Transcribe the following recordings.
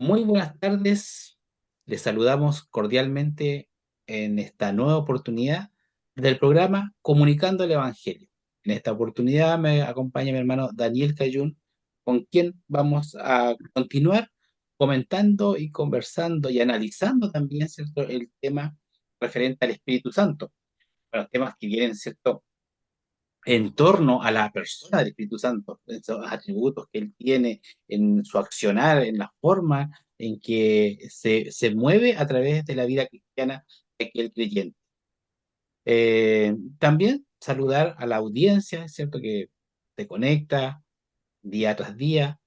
Muy buenas tardes, les saludamos cordialmente en esta nueva oportunidad del programa Comunicando el Evangelio. En esta oportunidad me acompaña mi hermano Daniel Cayún, con quien vamos a continuar comentando y conversando y analizando también, ¿cierto?, el tema referente al Espíritu Santo. Los temas que vienen, ¿cierto?, en torno a la persona del Espíritu Santo, en esos atributos que él tiene, en su accionar, en la forma en que se mueve a través de la vida cristiana de aquel creyente. También saludar a la audiencia, es cierto, que se conecta día tras día,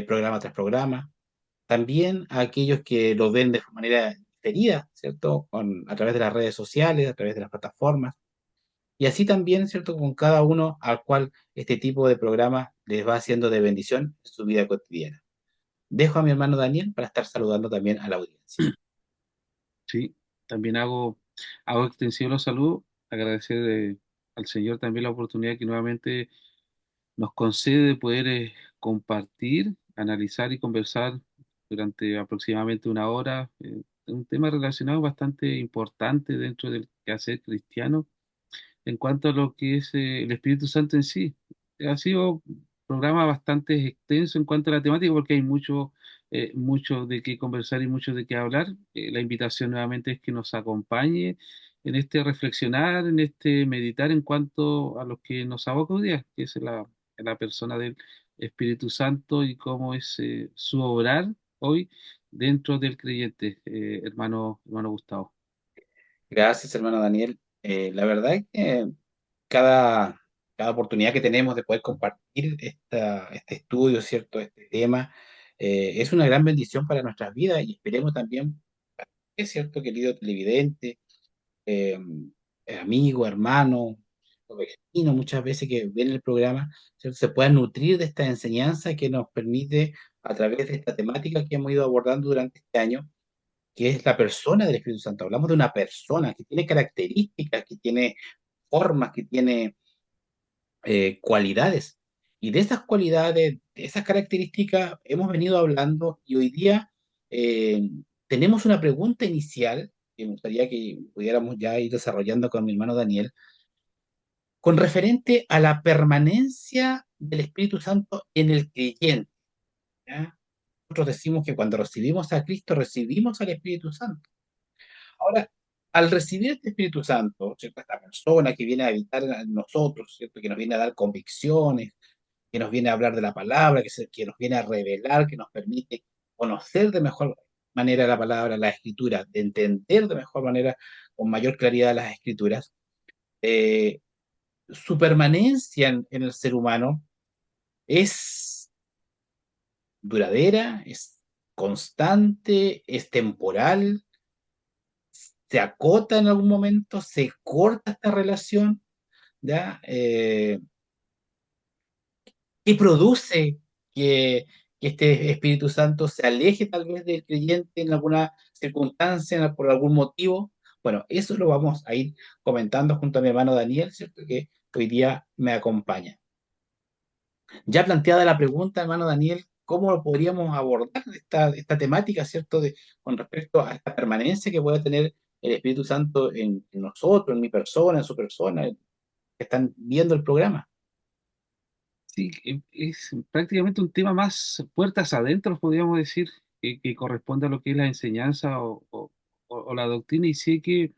programa tras programa. También a aquellos que lo ven de manera diferida, ¿cierto? A través de las redes sociales, a través de las plataformas. Y así también, ¿cierto?, con cada uno al cual este tipo de programa les va haciendo de bendición en su vida cotidiana. Dejo a mi hermano Daniel para estar saludando también a la audiencia. Sí, también hago extensivo los saludos, agradecer al Señor también la oportunidad que nuevamente nos concede de poder compartir, analizar y conversar durante aproximadamente una hora, un tema relacionado bastante importante dentro del quehacer cristiano en cuanto a lo que es el Espíritu Santo en sí. Ha sido un programa bastante extenso en cuanto a la temática porque hay mucho de qué conversar y mucho de qué hablar. La invitación nuevamente es que nos acompañe en este reflexionar, en este meditar en cuanto a lo que nos aboca hoy día, que es la persona del Espíritu Santo y cómo es su obrar hoy dentro del creyente, hermano Gustavo. Gracias, hermano Daniel. La verdad es que cada, cada oportunidad que tenemos de poder compartir este estudio, ¿cierto?, este tema, es una gran bendición para nuestras vidas y esperemos también, es cierto, querido televidente, eh, amigo, hermano, o vecino, muchas veces que ven el programa, ¿cierto?, se puedan nutrir de esta enseñanza que nos permite, a través de esta temática que hemos ido abordando durante este año, que es la persona del Espíritu Santo. Hablamos de una persona que tiene características, que tiene formas, que tiene cualidades. Y de esas cualidades, de esas características, hemos venido hablando y hoy día eh, tenemos una pregunta inicial que me gustaría que pudiéramos ya ir desarrollando con mi hermano Daniel, con referente a la permanencia del Espíritu Santo en el creyente. ¿Ya? Nosotros decimos que cuando recibimos a Cristo, recibimos al Espíritu Santo. Ahora, al recibir este Espíritu Santo, ¿cierto?, esta persona que viene a habitar en nosotros, ¿cierto?, que nos viene a dar convicciones, que nos viene a hablar de la palabra, que nos viene a revelar, que nos permite conocer de mejor manera la palabra, la escritura, de entender de mejor manera, con mayor claridad las escrituras. eh, su permanencia en el ser humano es duradera, es constante, es temporal, se acota en algún momento, se corta esta relación, ¿ya? ¿Qué produce que, que este Espíritu Santo se aleje tal vez del creyente en alguna circunstancia, por algún motivo? Bueno, eso lo vamos a ir comentando junto a mi hermano Daniel, ¿cierto?, que hoy día me acompaña. Ya planteada la pregunta, hermano Daniel, ¿cómo podríamos abordar esta temática, ¿cierto?, con respecto a esta permanencia que puede tener el Espíritu Santo en nosotros, en mi persona, en su persona, que están viendo el programa. Sí, es prácticamente un tema más puertas adentro, podríamos decir, que corresponde a lo que es la enseñanza o la doctrina, y sé que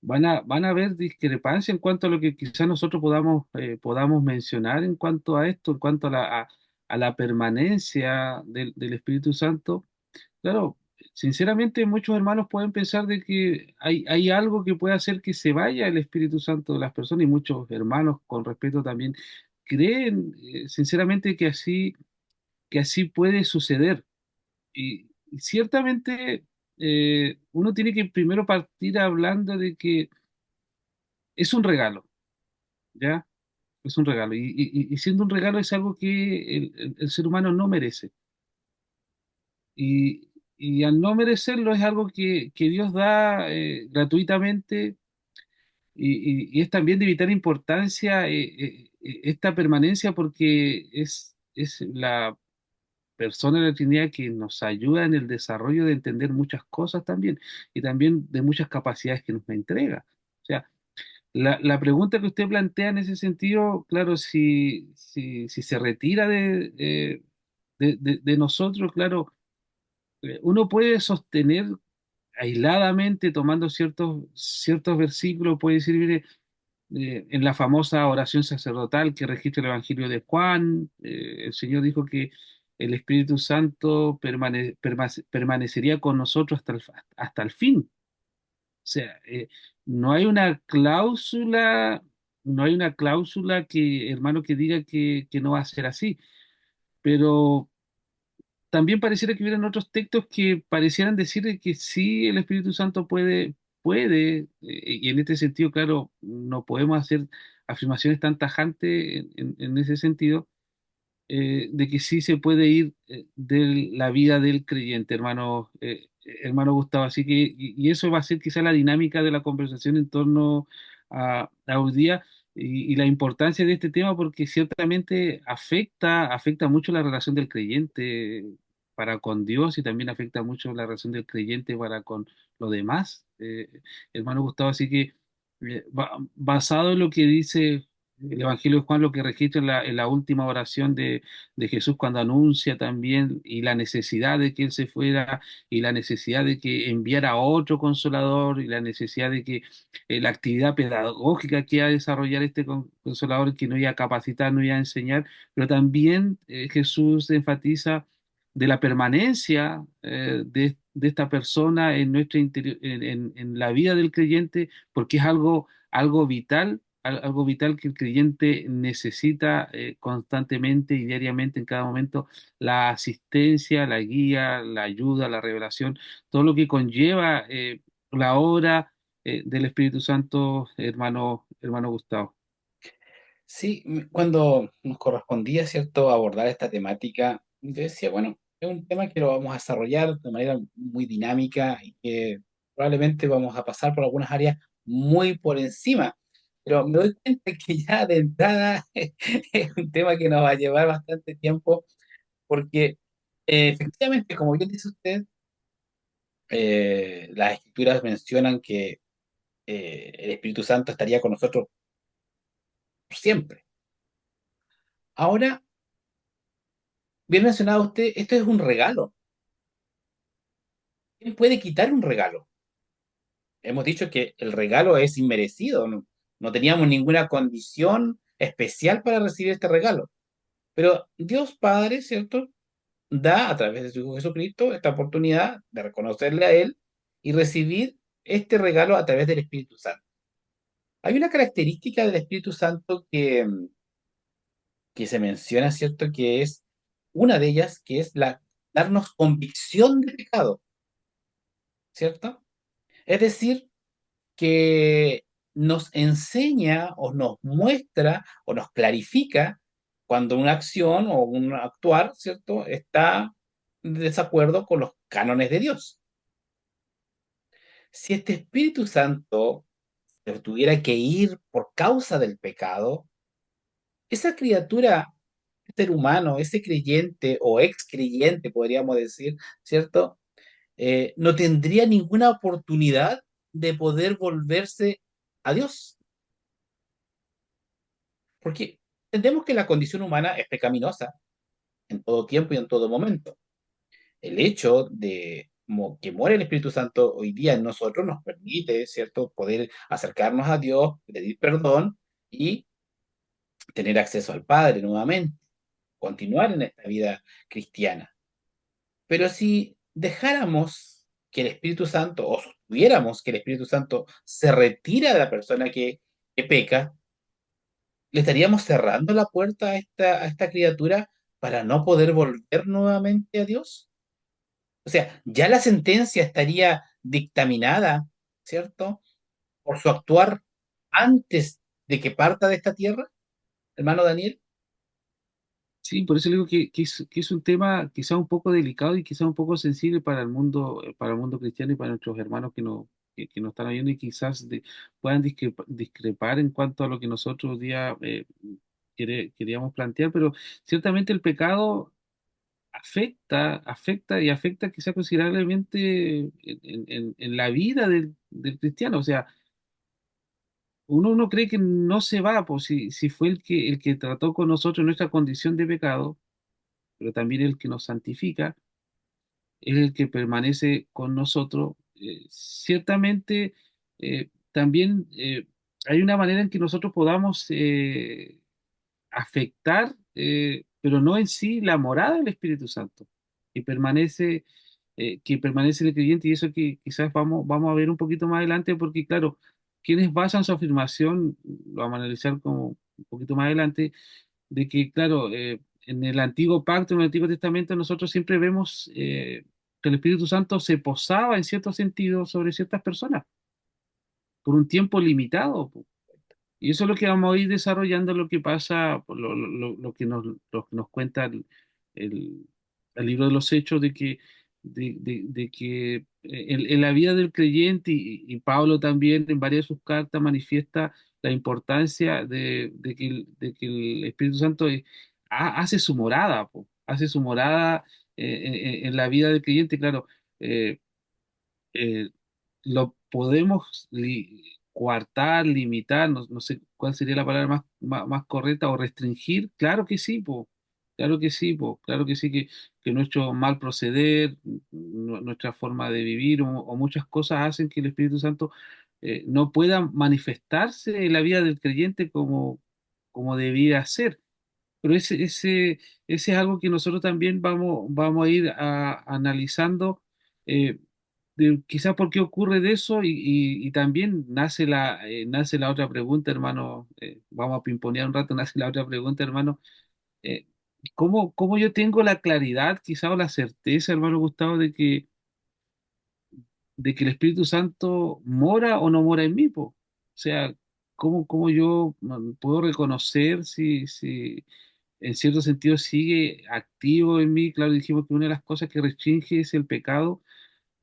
van a haber discrepancias en cuanto a lo que quizás nosotros podamos mencionar en cuanto a esto, en cuanto a la permanencia del Espíritu Santo. Claro, sinceramente muchos hermanos pueden pensar de que hay algo que puede hacer que se vaya el Espíritu Santo de las personas, y muchos hermanos con respeto también creen sinceramente que así puede suceder. Y ciertamente uno tiene que primero partir hablando de que es un regalo, ¿ya? Es un regalo. Y siendo un regalo es algo que el ser humano no merece. Y al no merecerlo es algo que Dios da gratuitamente, y es también de vital importancia esta permanencia porque es persona de la Trinidad que nos ayuda en el desarrollo de entender muchas cosas también y también de muchas capacidades que nos entrega. O sea, la pregunta que usted plantea en ese sentido, claro, si se retira de nosotros, claro, uno puede sostener aisladamente, tomando ciertos versículos, puede decir, mire, en la famosa oración sacerdotal que registra el Evangelio de Juan, el Señor dijo que el Espíritu Santo permanecería con nosotros hasta el fin. O sea, no hay una cláusula, no hay una cláusula que, hermano, que diga que no va a ser así. Pero también pareciera que hubieran otros textos que parecieran decir de que sí, el Espíritu Santo puede, y en este sentido, claro, no podemos hacer afirmaciones tan tajantes en ese sentido, de que sí se puede ir de la vida del creyente, hermano Gustavo. Así que, y eso va a ser quizá la dinámica de la conversación en torno a hoy día y la importancia de este tema, porque ciertamente afecta mucho la relación del creyente para con Dios y también afecta mucho la relación del creyente para con lo demás, hermano Gustavo. Así que, basado en lo que dice el Evangelio de Juan, lo que registra en la última oración de Jesús cuando anuncia también y la necesidad de que Él se fuera y la necesidad de que enviara a otro consolador y la necesidad de que la actividad pedagógica que iba a desarrollar este consolador, que no iba a capacitar, no iba a enseñar, pero también Jesús enfatiza de la permanencia de esta persona en nuestra en la vida del creyente, porque es algo vital, algo vital que el creyente necesita constantemente y diariamente en cada momento, la asistencia, la guía, la ayuda, la revelación, todo lo que conlleva la obra del Espíritu Santo, hermano Gustavo. Sí, cuando nos correspondía, ¿cierto?, abordar esta temática, yo decía, bueno, es un tema que lo vamos a desarrollar de manera muy dinámica y que probablemente vamos a pasar por algunas áreas muy por encima, pero me doy cuenta que ya de entrada es un tema que nos va a llevar bastante tiempo porque efectivamente, como bien dice usted, las escrituras mencionan que el Espíritu Santo estaría con nosotros siempre. Ahora, bien mencionado usted, esto es un regalo. ¿Quién puede quitar un regalo? Hemos dicho que el regalo es inmerecido, no, no teníamos ninguna condición especial para recibir este regalo. Pero Dios Padre, ¿cierto?, da a través de su Hijo Jesucristo esta oportunidad de reconocerle a Él y recibir este regalo a través del Espíritu Santo. Hay una característica del Espíritu Santo que se menciona, ¿cierto?, que es una de ellas, que es la darnos convicción de pecado, ¿cierto? Es decir, que nos enseña o nos muestra o nos clarifica cuando una acción o un actuar, ¿cierto?, está en desacuerdo con los cánones de Dios. Si este Espíritu Santo se tuviera que ir por causa del pecado, esa criatura, ser humano, ese creyente o ex creyente, podríamos decir, ¿cierto? No tendría ninguna oportunidad de poder volverse a Dios. Porque entendemos que la condición humana es pecaminosa en todo tiempo y en todo momento. El hecho de que muere el Espíritu Santo hoy día en nosotros nos permite, ¿cierto?, poder acercarnos a Dios, pedir perdón y tener acceso al Padre nuevamente, continuar en esta vida cristiana. Pero si dejáramos que el Espíritu Santo, o tuviéramos que el Espíritu Santo se retira de la persona que peca, le estaríamos cerrando la puerta a esta criatura para no poder volver nuevamente a Dios. O sea, ya la sentencia estaría dictaminada, ¿cierto?, por su actuar antes de que parta de esta tierra, hermano Daniel. Sí, por eso le digo que es un tema quizá un poco delicado y quizá un poco sensible para el mundo cristiano y para nuestros hermanos que nos están oyendo y quizás puedan discrepar en cuanto a lo que nosotros hoy día queríamos plantear, pero ciertamente el pecado afecta y afecta quizá considerablemente en la vida del cristiano. O sea, uno cree que no se va, pues si fue el que trató con nosotros nuestra condición de pecado, pero también el que nos santifica, es el que permanece con nosotros. Ciertamente, también hay una manera en que nosotros podamos afectar, pero no en sí la morada del Espíritu Santo, que que permanece en el creyente, y eso que quizás vamos a ver un poquito más adelante, porque claro, quienes basan su afirmación, lo vamos a analizar como un poquito más adelante, de que claro, en el Antiguo Pacto, en el Antiguo Testamento, nosotros siempre vemos que el Espíritu Santo se posaba en cierto sentido sobre ciertas personas por un tiempo limitado. Y eso es lo que vamos a ir desarrollando, lo que pasa, por lo que nos cuenta el- el libro de los Hechos, de que en la vida del creyente, y Pablo también en varias de sus cartas manifiesta la importancia de que el Espíritu Santo hace su morada, po, hace su morada en la vida del creyente, claro. eh, eh, lo podemos coartar, limitar, no sé cuál sería la palabra más correcta, o restringir, claro que sí, po, claro que sí, po, claro que sí, que nuestro mal proceder, nuestra forma de vivir o muchas cosas hacen que el Espíritu Santo no pueda manifestarse en la vida del creyente como debía ser. Pero ese es algo que nosotros también vamos a ir analizando, eh, quizás por qué ocurre de eso, y también nace la otra pregunta, hermano. Vamos a pimponear un rato, nace la otra pregunta, hermano. eh, ¿Cómo yo tengo la claridad, quizás, o la certeza, hermano Gustavo, de que el Espíritu Santo mora o no mora en mí, po? O sea, cómo yo puedo reconocer si en cierto sentido sigue activo en mí? Claro, dijimos que una de las cosas que restringe es el pecado,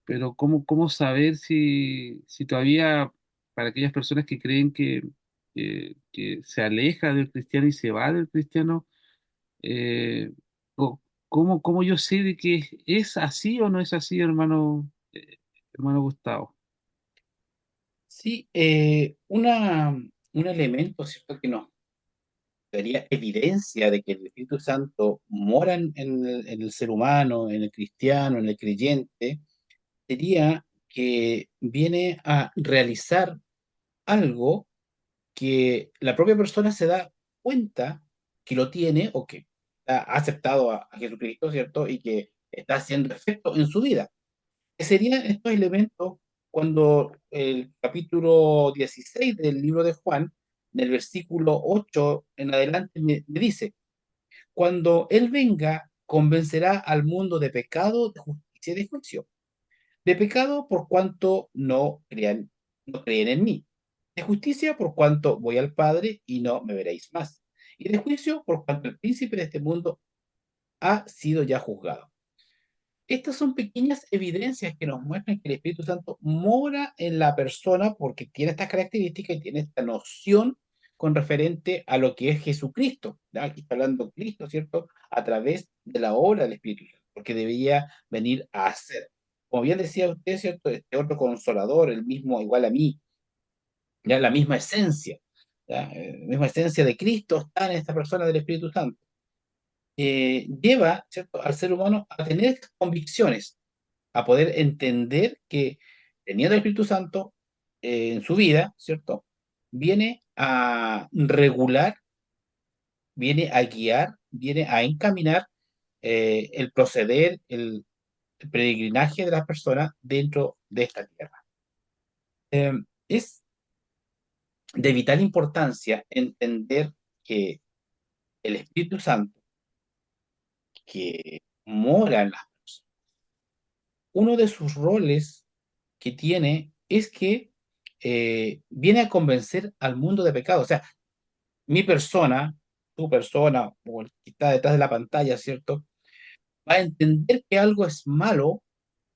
pero cómo saber si todavía, para aquellas personas que creen que se aleja del cristiano y se va del cristiano, eh, co- cómo yo sé de que es así o no es así, hermano Gustavo? Sí, un elemento, ¿cierto?, que nos daría evidencia de que el Espíritu Santo mora en el ser humano, en el cristiano, en el creyente, sería que viene a realizar algo que la propia persona se da cuenta que lo tiene o que ha aceptado a Jesucristo, ¿cierto? Y que está haciendo efecto en su vida. ¿Qué serían estos elementos cuando el capítulo 16 del libro de Juan, en el versículo 8 en adelante, me dice: cuando Él venga, convencerá al mundo de pecado, de justicia y de juicio. De pecado, por cuanto no creen en mí. De justicia, por cuanto voy al Padre y no me veréis más. Y de juicio, por cuanto el príncipe de este mundo ha sido ya juzgado. Estas son pequeñas evidencias que nos muestran que el Espíritu Santo mora en la persona porque tiene estas características y tiene esta noción con referente a lo que es Jesucristo. ¿Ya? Aquí está hablando Cristo, ¿cierto? A través de la obra del Espíritu Santo, porque debía venir a hacer. Como bien decía usted, ¿cierto? Este otro consolador, el mismo igual a mí, ya la misma esencia, ¿ya? La misma esencia de Cristo está en esta persona del Espíritu Santo. Lleva, ¿cierto?, al ser humano a tener estas convicciones, a poder entender que teniendo el Espíritu Santo en su vida, ¿cierto? Viene a regular, viene a guiar, viene a encaminar el proceder, el peregrinaje de las personas dentro de esta tierra. Eh, es de vital importancia entender que el Espíritu Santo que mora en las personas, uno de sus roles que tiene es que viene a convencer al mundo de pecado. O sea, mi persona, tu persona, o el que está detrás de la pantalla, ¿cierto? Va a entender que algo es malo,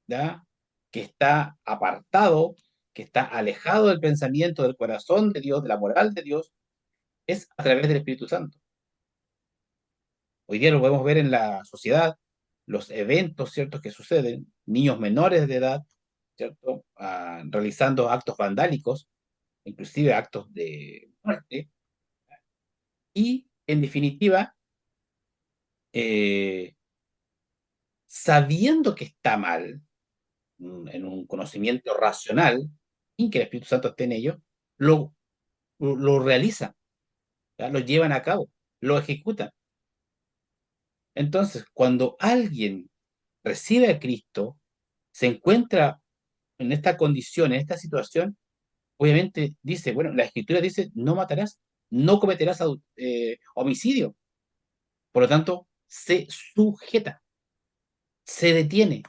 ¿ya? Que está apartado, que está alejado del pensamiento, del corazón de Dios, de la moral de Dios, es a través del Espíritu Santo. Hoy día lo podemos ver en la sociedad, los eventos, ¿cierto?, que suceden, niños menores de edad, ¿cierto?, realizando actos vandálicos, inclusive actos de muerte, y en definitiva, eh, sabiendo que está mal, en un conocimiento racional, sin que el Espíritu Santo esté en ello, lo, lo realizan, ¿ya? Lo llevan a cabo, lo ejecutan. Entonces, cuando alguien recibe a Cristo, se encuentra en esta condición, en esta situación, obviamente dice, bueno, la Escritura dice, no matarás, no cometerás homicidio. Por lo tanto, se sujeta, se detiene,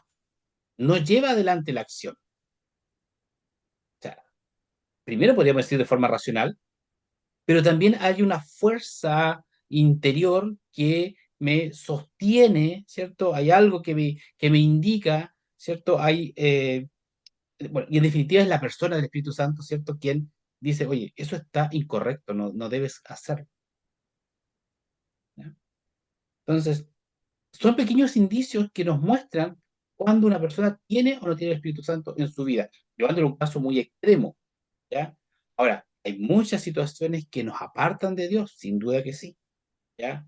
no lleva adelante la acción. O sea, primero podríamos decir de forma racional, pero también hay una fuerza interior que me sostiene, ¿cierto? Hay algo que me indica, ¿cierto? Bueno, y en definitiva es la persona del Espíritu Santo, ¿cierto? Quien dice, oye, eso está incorrecto, no debes hacerlo. ¿Ya? Entonces, son pequeños indicios que nos muestran cuando una persona tiene o no tiene el Espíritu Santo en su vida, llevándolo a un caso muy extremo, ¿ya? Ahora, hay muchas situaciones que nos apartan de Dios, sin duda que sí, ¿ya?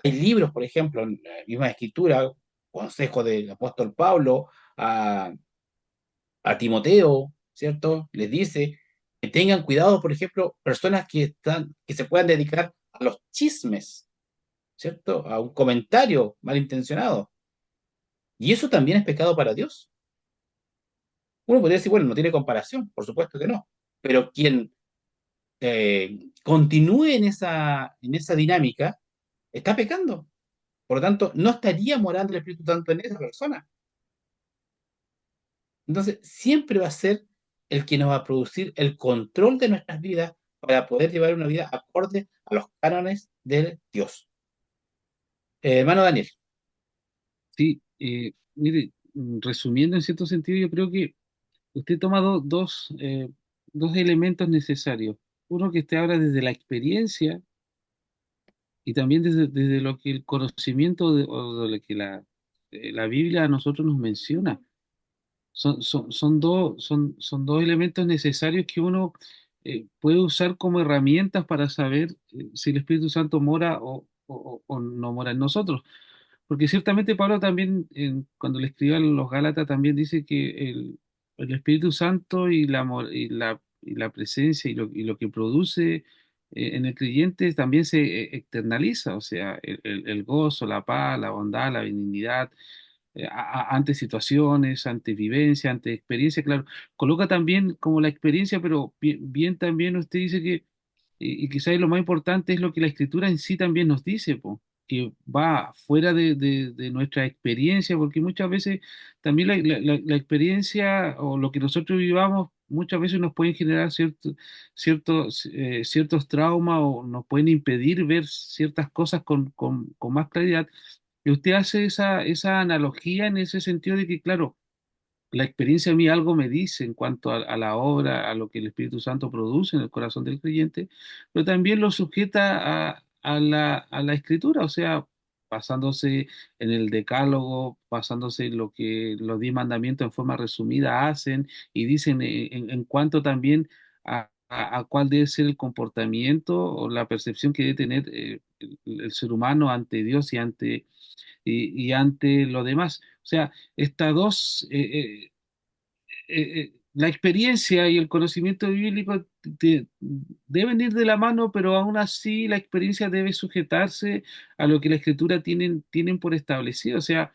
Hay libros, por ejemplo, en la misma escritura, consejo del apóstol Pablo a Timoteo, ¿cierto? Les dice que tengan cuidado, por ejemplo, personas que se puedan dedicar a los chismes, ¿cierto? A un comentario malintencionado. Y eso también es pecado para Dios. Uno podría decir, bueno, no tiene comparación, por supuesto que no. Pero quien continúe en esa dinámica está pecando. Por lo tanto, no estaría morando el Espíritu Santo en esa persona. Entonces, siempre va a ser el que nos va a producir el control de nuestras vidas para poder llevar una vida acorde a los cánones del Dios. Hermano Daniel, Sí, mire, resumiendo en cierto sentido, yo creo que usted toma dos elementos necesarios. Uno que usted habla desde la experiencia y también desde lo que el conocimiento o de lo que la Biblia a nosotros nos menciona. Son dos elementos necesarios que uno puede usar como herramientas para saber si el Espíritu Santo mora o no mora en nosotros. Porque ciertamente Pablo también, cuando le escribe a los Gálatas, también dice que el Espíritu Santo y la presencia y lo que produce en el creyente también se externaliza, o sea, el gozo, la paz, la bondad, la benignidad, ante situaciones, ante vivencia, ante experiencia, claro. Coloca también como la experiencia, pero bien también usted dice que, y quizás lo más importante es lo que la escritura en sí también nos dice, po, que va fuera de nuestra experiencia, porque muchas veces también la experiencia o lo que nosotros vivamos muchas veces nos pueden generar ciertos traumas o nos pueden impedir ver ciertas cosas con más claridad. Y usted hace esa analogía en ese sentido de que, claro, la experiencia a mí algo me dice en cuanto a la obra, a lo que el Espíritu Santo produce en el corazón del creyente, pero también lo sujeta a la Escritura, o sea, basándose en el decálogo, basándose en lo que los 10 mandamientos en forma resumida hacen y dicen en cuanto también a cuál debe ser el comportamiento o la percepción que debe tener el ser humano ante Dios y ante lo demás. O sea, estas dos, la experiencia y el conocimiento bíblico deben ir de la mano, pero aún así la experiencia debe sujetarse a lo que la escritura tienen por establecido. O sea,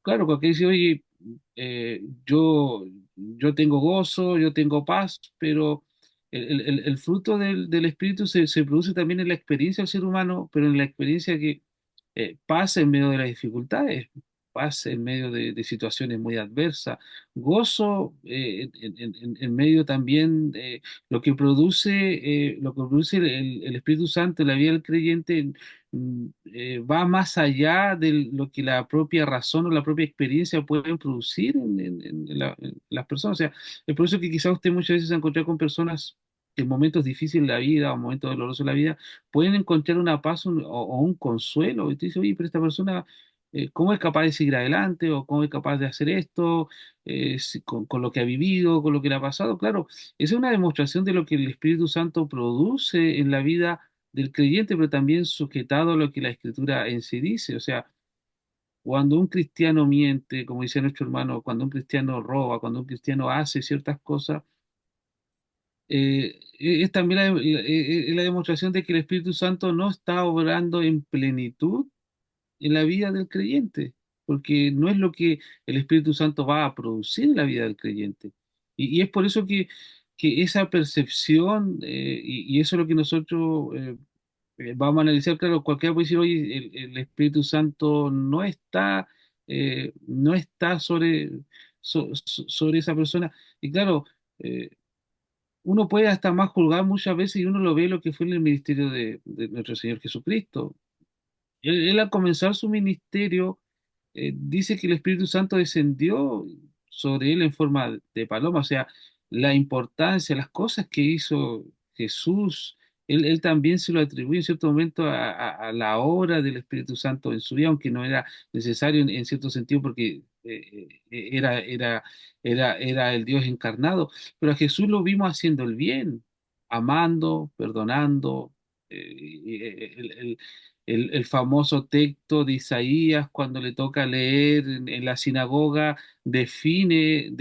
claro, porque dice, oye, yo tengo gozo, yo tengo paz, pero el fruto del Espíritu se produce también en la experiencia del ser humano, pero en la experiencia que paz en medio de las dificultades, paz en medio de situaciones muy adversas, gozo en medio también de lo que produce el Espíritu Santo en la vida del creyente va más allá de lo que la propia razón o la propia experiencia pueden producir en las personas. O sea, es por eso que quizás usted muchas veces se ha encontrado con personas en momentos difíciles de la vida o momentos dolorosos de la vida, pueden encontrar una paz o un consuelo. Y te dice, oye, pero esta persona cómo es capaz de seguir adelante o cómo es capaz de hacer esto con lo que ha vivido, con lo que le ha pasado. Claro, esa es una demostración de lo que el Espíritu Santo produce en la vida del creyente, pero también sujetado a lo que la Escritura en sí dice. O sea, cuando un cristiano miente, como dice nuestro hermano, cuando un cristiano roba, cuando un cristiano hace ciertas cosas, es también la demostración de que el Espíritu Santo no está obrando en plenitud en la vida del creyente, porque no es lo que el Espíritu Santo va a producir en la vida del creyente. Y es por eso que esa percepción, y eso es lo que nosotros vamos a analizar. Claro, cualquiera puede decir, oye, el Espíritu Santo no está sobre esa persona. Y claro, eh, uno puede hasta más juzgar muchas veces y uno lo ve lo que fue en el ministerio de nuestro Señor Jesucristo. Él al comenzar su ministerio, dice que el Espíritu Santo descendió sobre él en forma de paloma, o sea, la importancia, las cosas que hizo Jesús, él también se lo atribuye en cierto momento a la obra del Espíritu Santo en su vida, aunque no era necesario en cierto sentido porque era el Dios encarnado, pero a Jesús lo vimos haciendo el bien, amando, perdonando. El famoso texto de Isaías, cuando le toca leer en la sinagoga, define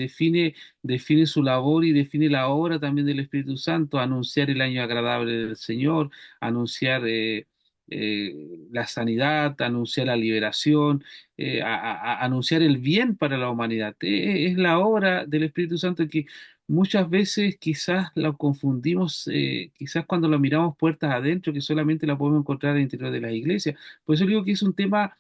su labor y define la obra también del Espíritu Santo, anunciar el año agradable del Señor, anunciar la sanidad, anunciar la liberación, anunciar el bien para la humanidad. Es la obra del Espíritu Santo que muchas veces quizás la confundimos, quizás cuando la miramos puertas adentro, que solamente la podemos encontrar al interior de las iglesias. Por eso digo que es un tema,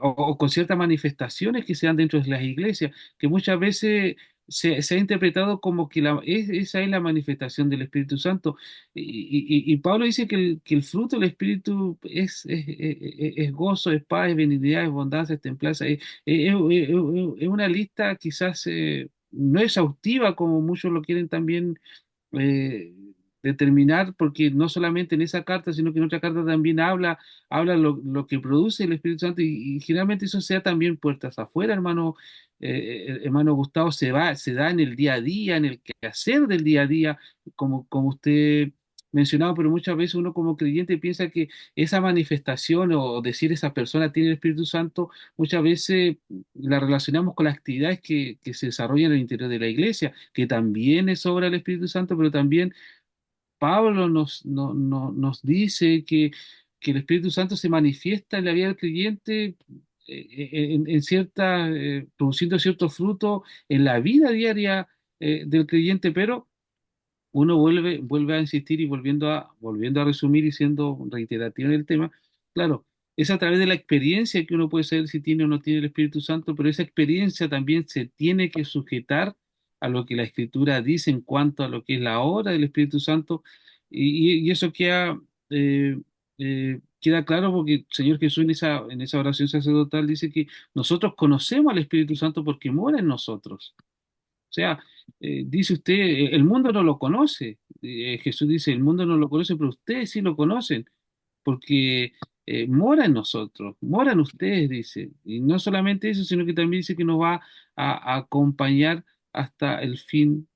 o con ciertas manifestaciones que se dan dentro de las iglesias, que muchas veces se ha interpretado como que esa es la manifestación del Espíritu Santo. Y Pablo dice que el fruto del Espíritu es gozo, es paz, es benignidad, es bondad, es templanza. Es una lista quizás no exhaustiva como muchos lo quieren también eh, determinar, porque no solamente en esa carta, sino que en otra carta también habla lo que produce el Espíritu Santo y generalmente eso sea también puertas afuera, hermano Gustavo, se da en el día a día, en el quehacer del día a día, como usted mencionaba, pero muchas veces uno como creyente piensa que esa manifestación o decir esa persona tiene el Espíritu Santo, muchas veces la relacionamos con las actividades que se desarrollan en el interior de la iglesia, que también es obra del Espíritu Santo, pero también Pablo nos dice que el Espíritu Santo se manifiesta en la vida del creyente produciendo cierto fruto en la vida diaria del creyente, pero uno vuelve a insistir y volviendo a resumir y siendo reiterativo en el tema, claro, es a través de la experiencia que uno puede saber si tiene o no tiene el Espíritu Santo, pero esa experiencia también se tiene que sujetar a lo que la Escritura dice en cuanto a lo que es la obra del Espíritu Santo, y eso queda claro porque el Señor Jesús en esa oración sacerdotal dice que nosotros conocemos al Espíritu Santo porque mora en nosotros. O sea, dice usted, el mundo no lo conoce. Jesús dice, el mundo no lo conoce, pero ustedes sí lo conocen, porque mora en nosotros, mora en ustedes, dice. Y no solamente eso, sino que también dice que nos va a acompañar hasta el fin,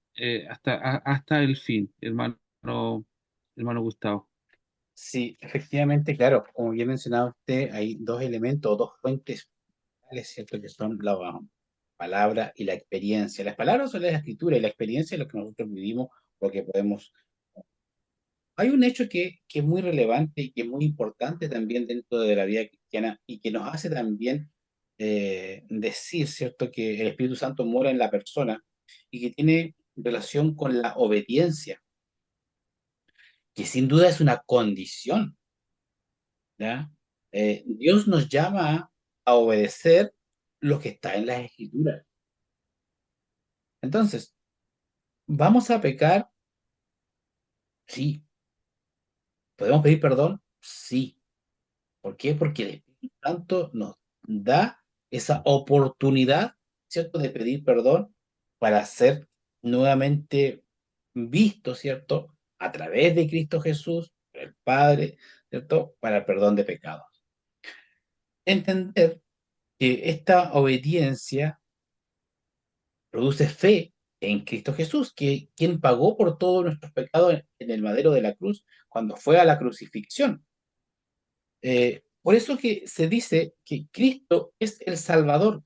hasta el fin, hermano Gustavo. Sí, efectivamente, claro, como bien mencionaba usted, hay dos elementos, dos fuentes, ¿cierto? Que son la palabra y la experiencia. Las palabras son la escritura y la experiencia es lo que nosotros vivimos, lo que podemos. Hay un hecho que es muy relevante y que es muy importante también dentro de la vida cristiana y que nos hace también decir, ¿cierto?, que el Espíritu Santo mora en la persona y que tiene relación con la obediencia, que sin duda es una condición, ¿ya? Dios nos llama a obedecer lo que está en las Escrituras. Entonces, ¿vamos a pecar? Sí. ¿Podemos pedir perdón? Sí. ¿Por qué? Porque el Espíritu Santo nos da esa oportunidad, ¿cierto?, de pedir perdón para ser nuevamente visto, ¿cierto?, a través de Cristo Jesús, el Padre, ¿cierto?, para el perdón de pecados. entender que esta obediencia produce fe en Cristo Jesús, que quien pagó por todos nuestros pecados en el madero de la cruz cuando fue a la crucifixión. Por eso que se dice que Cristo es el salvador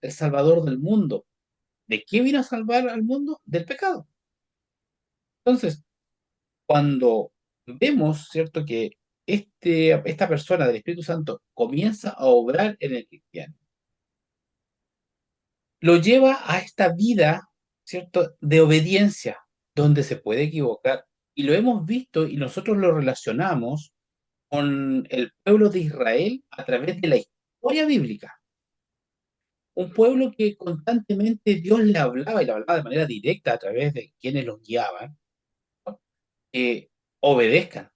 del mundo. ¿De qué vino a salvar al mundo? Del pecado. Entonces, cuando vemos, ¿cierto?, que esta persona del Espíritu Santo comienza a obrar en el cristiano, lo lleva a esta vida, ¿cierto?, de obediencia, donde se puede equivocar. Y lo hemos visto y nosotros lo relacionamos con el pueblo de Israel a través de la historia bíblica. Un pueblo que constantemente Dios le hablaba y le hablaba de manera directa a través de quienes los guiaban, que obedezcan,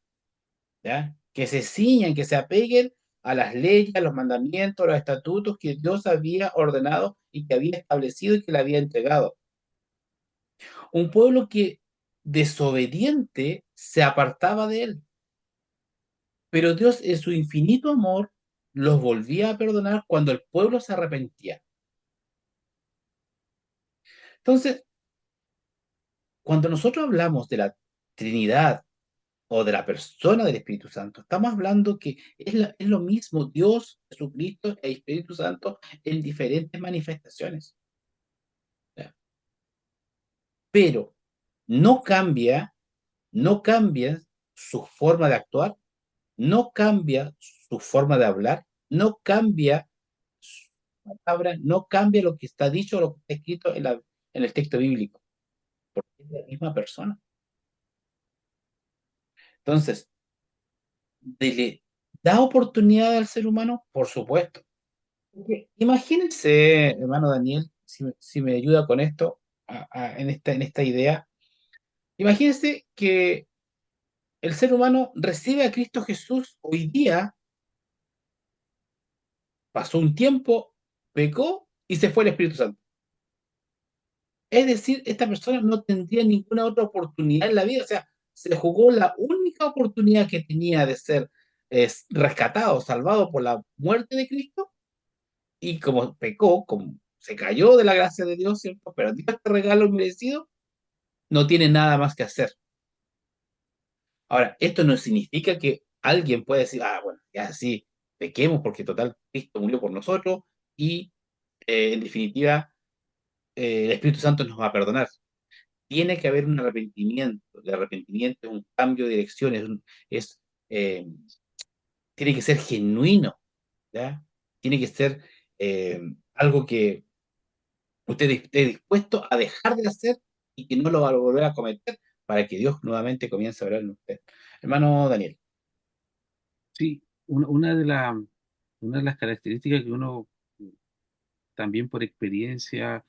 ¿ya? Que se ciñan, que se apeguen a las leyes, a los mandamientos, a los estatutos que Dios había ordenado y que había establecido y que le había entregado. Un pueblo que desobediente se apartaba de él, pero Dios en su infinito amor los volvía a perdonar cuando el pueblo se arrepentía. Entonces, cuando nosotros hablamos de la Trinidad o de la persona del Espíritu Santo, estamos hablando que es lo mismo Dios, Jesucristo e Espíritu Santo en diferentes manifestaciones. ¿Ya? Pero no cambia, no cambia su forma de actuar, no cambia su forma de hablar, no cambia su palabra, no cambia lo que está dicho o lo que está escrito en el texto bíblico, porque es la misma persona. Entonces, ¿le da oportunidad al ser humano? Por supuesto. Porque imagínense, hermano Daniel, si me ayuda con esto, en esta idea. Imagínense que el ser humano recibe a Cristo Jesús hoy día, pasó un tiempo, pecó y se fue el Espíritu Santo. Es decir, esta persona no tendría ninguna otra oportunidad en la vida. O sea, se jugó la única oportunidad que tenía de ser rescatado, salvado por la muerte de Cristo, y como pecó, como se cayó de la gracia de Dios, ¿cierto? Pero dio este regalo merecido, no tiene nada más que hacer. Ahora, esto no significa que alguien pueda decir, ah, bueno, ya sí, pequemos porque total, Cristo murió por nosotros y en definitiva el Espíritu Santo nos va a perdonar. Tiene que haber un arrepentimiento. El arrepentimiento es un cambio de dirección, es, eh, tiene que ser genuino, ¿ya? Tiene que ser algo que usted esté dispuesto a dejar de hacer y que no lo va a volver a cometer para que Dios nuevamente comience a hablar en usted. Hermano Daniel. Sí, una de las características que uno también por experiencia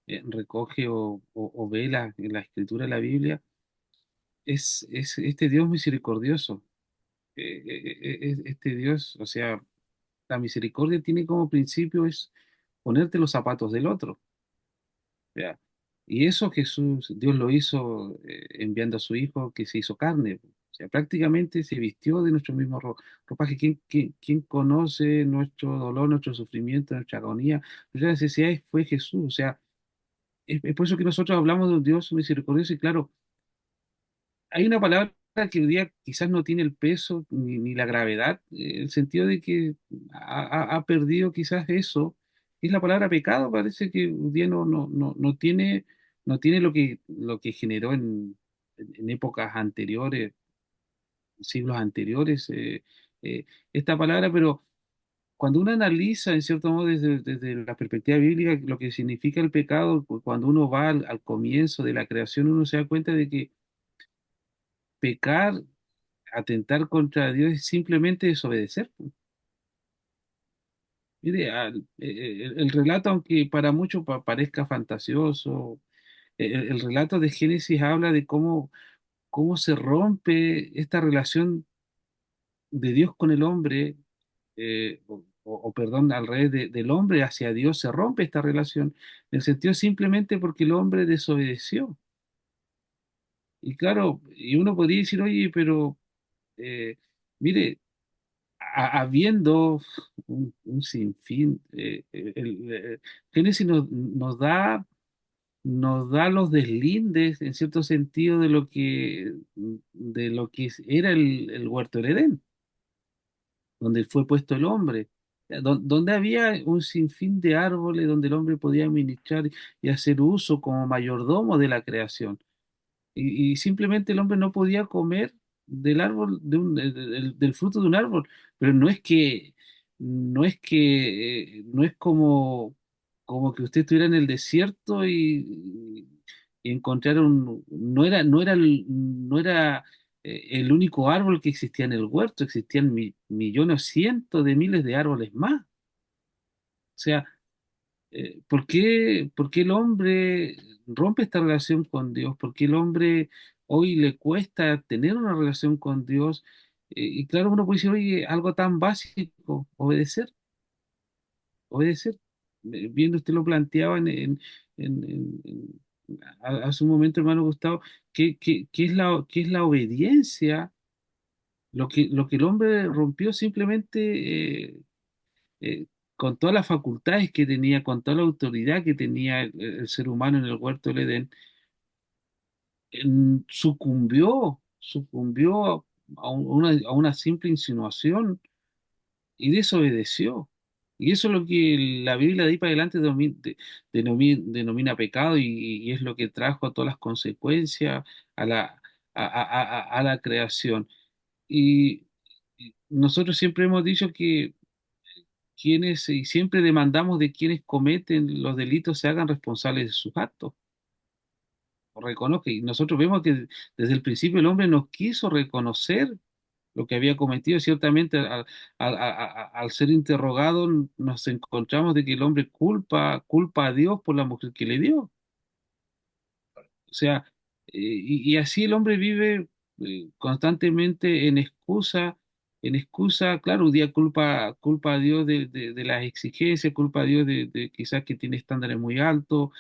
recoge o ve en la escritura de la Biblia es este Dios misericordioso. Este Dios, o sea, la misericordia tiene como principio es ponerte los zapatos del otro. ¿Ya? Y eso Jesús, Dios lo hizo enviando a su Hijo que se hizo carne. O sea, prácticamente se vistió de nuestro mismo ropaje. ¿Quién conoce nuestro dolor, nuestro sufrimiento, nuestra agonía, nuestras necesidades? Fue Jesús. O sea, es por eso que nosotros hablamos de un Dios misericordioso y claro, hay una palabra que hoy día quizás no tiene el peso ni la gravedad, el sentido de que ha perdido quizás eso, es la palabra pecado, parece que hoy día no tiene lo que generó en épocas anteriores, siglos anteriores, esta palabra, pero cuando uno analiza, en cierto modo, desde la perspectiva bíblica, lo que significa el pecado, cuando uno va al comienzo de la creación, uno se da cuenta de que pecar, atentar contra Dios es simplemente desobedecer. Mire, el relato, aunque para muchos parezca fantasioso, el relato de Génesis habla de cómo se rompe esta relación de Dios con el hombre, perdón, al revés, del hombre hacia Dios, se rompe esta relación, en el sentido simplemente porque el hombre desobedeció. Y claro, y uno podría decir, oye, pero mire, habiendo un sinfín, Génesis nos da los deslindes, en cierto sentido, de lo que era el huerto del Edén, donde fue puesto el hombre, donde había un sinfín de árboles donde el hombre podía ministrar y hacer uso como mayordomo de la creación. Y simplemente el hombre no podía comer del árbol, del fruto de un árbol. Pero no es como que usted estuviera en el desierto y encontrara no era el único árbol que existía en el huerto, existían millones, cientos de miles de árboles más. O sea, por qué el hombre rompe esta relación con Dios? ¿Por qué el hombre hoy le cuesta tener una relación con Dios? Y claro, uno puede decir, oye, algo tan básico, obedecer, obedecer. Bien, usted lo planteaba hace un momento, hermano Gustavo, qué es la obediencia? Lo que el hombre rompió simplemente con todas las facultades que tenía, con toda la autoridad que tenía el ser humano en el huerto del Edén, sucumbió a una simple insinuación y desobedeció. Y eso es lo que la Biblia de ahí para adelante denomina pecado y es lo que trajo a todas las consecuencias a a la creación. Y nosotros siempre hemos dicho que y siempre demandamos de quienes cometen los delitos se hagan responsables de sus actos, o reconozcan. Y nosotros vemos que desde el principio el hombre no quiso reconocer lo que había cometido. Ciertamente, al ser interrogado, nos encontramos de que el hombre culpa a Dios por la mujer que le dio. O sea, y así el hombre vive constantemente en excusa, claro, un día culpa a Dios de las exigencias, culpa a Dios de quizás que tiene estándares muy altos,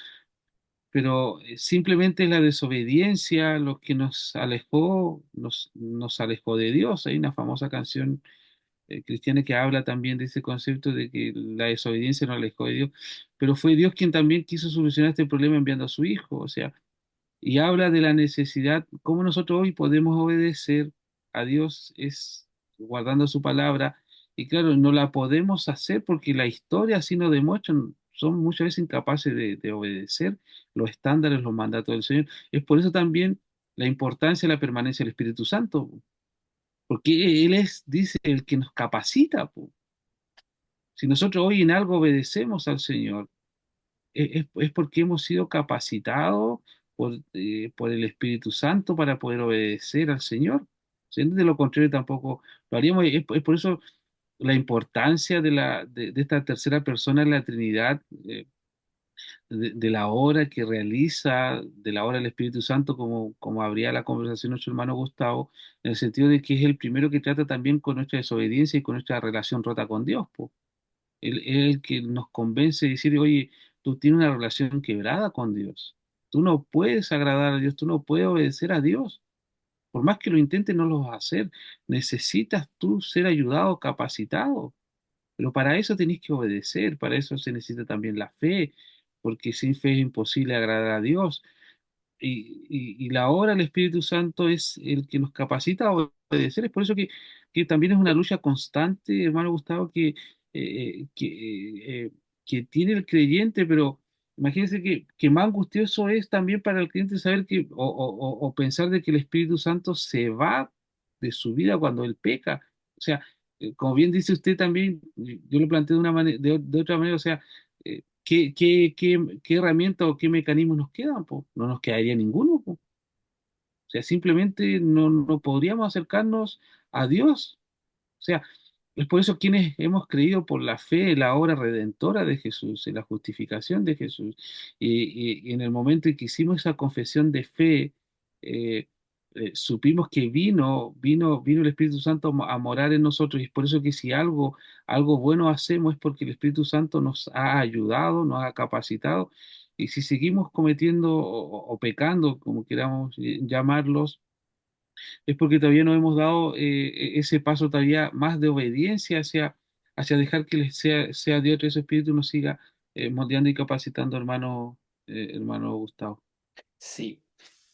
pero simplemente es la desobediencia lo que nos alejó de Dios. Hay una famosa canción cristiana que habla también de ese concepto de que la desobediencia nos alejó de Dios, pero fue Dios quien también quiso solucionar este problema enviando a su Hijo. O sea, y habla de la necesidad, cómo nosotros hoy podemos obedecer a Dios es guardando su palabra. Y claro, no la podemos hacer porque la historia así nos demuestra, son muchas veces incapaces de obedecer los estándares, los mandatos del Señor. Es por eso también la importancia de la permanencia del Espíritu Santo, porque Él es, dice, el que nos capacita, po. Si nosotros hoy en algo obedecemos al Señor, es porque hemos sido capacitados por el Espíritu Santo para poder obedecer al Señor. Si de lo contrario tampoco lo haríamos. Es por eso la importancia de esta tercera persona en la Trinidad, de la obra que realiza, de la obra del Espíritu Santo, como habría la conversación nuestro hermano Gustavo, en el sentido de que es el primero que trata también con nuestra desobediencia y con nuestra relación rota con Dios, po. Él es el que nos convence de decir, oye, tú tienes una relación quebrada con Dios. Tú no puedes agradar a Dios, tú no puedes obedecer a Dios. Por más que lo intentes, no lo vas a hacer. Necesitas tú ser ayudado, capacitado. Pero para eso tenés que obedecer, para eso se necesita también la fe, porque sin fe es imposible agradar a Dios. Y la obra del Espíritu Santo es el que nos capacita a obedecer. Es por eso que también es una lucha constante, hermano Gustavo, eh, que, eh, que tiene el creyente, pero imagínense que más angustioso es también para el creyente saber o pensar de que el Espíritu Santo se va de su vida cuando él peca. O sea, como bien dice usted también, yo lo planteo de una manera, de otra manera, o sea, qué herramienta o qué mecanismos nos quedan? Po? No nos quedaría ninguno, po. O sea, simplemente no podríamos acercarnos a Dios. O sea, es por eso quienes hemos creído por la fe en la obra redentora de Jesús, en la justificación de Jesús, y en el momento en que hicimos esa confesión de fe, eh, supimos que vino el Espíritu Santo a morar en nosotros, y es por eso que si algo bueno hacemos es porque el Espíritu Santo nos ha ayudado, nos ha capacitado, y si seguimos cometiendo o pecando, como queramos llamarlos, Es porque todavía no hemos dado ese paso todavía más de obediencia hacia dejar que sea Dios y ese espíritu nos siga moldeando y capacitando, hermano Gustavo. Sí,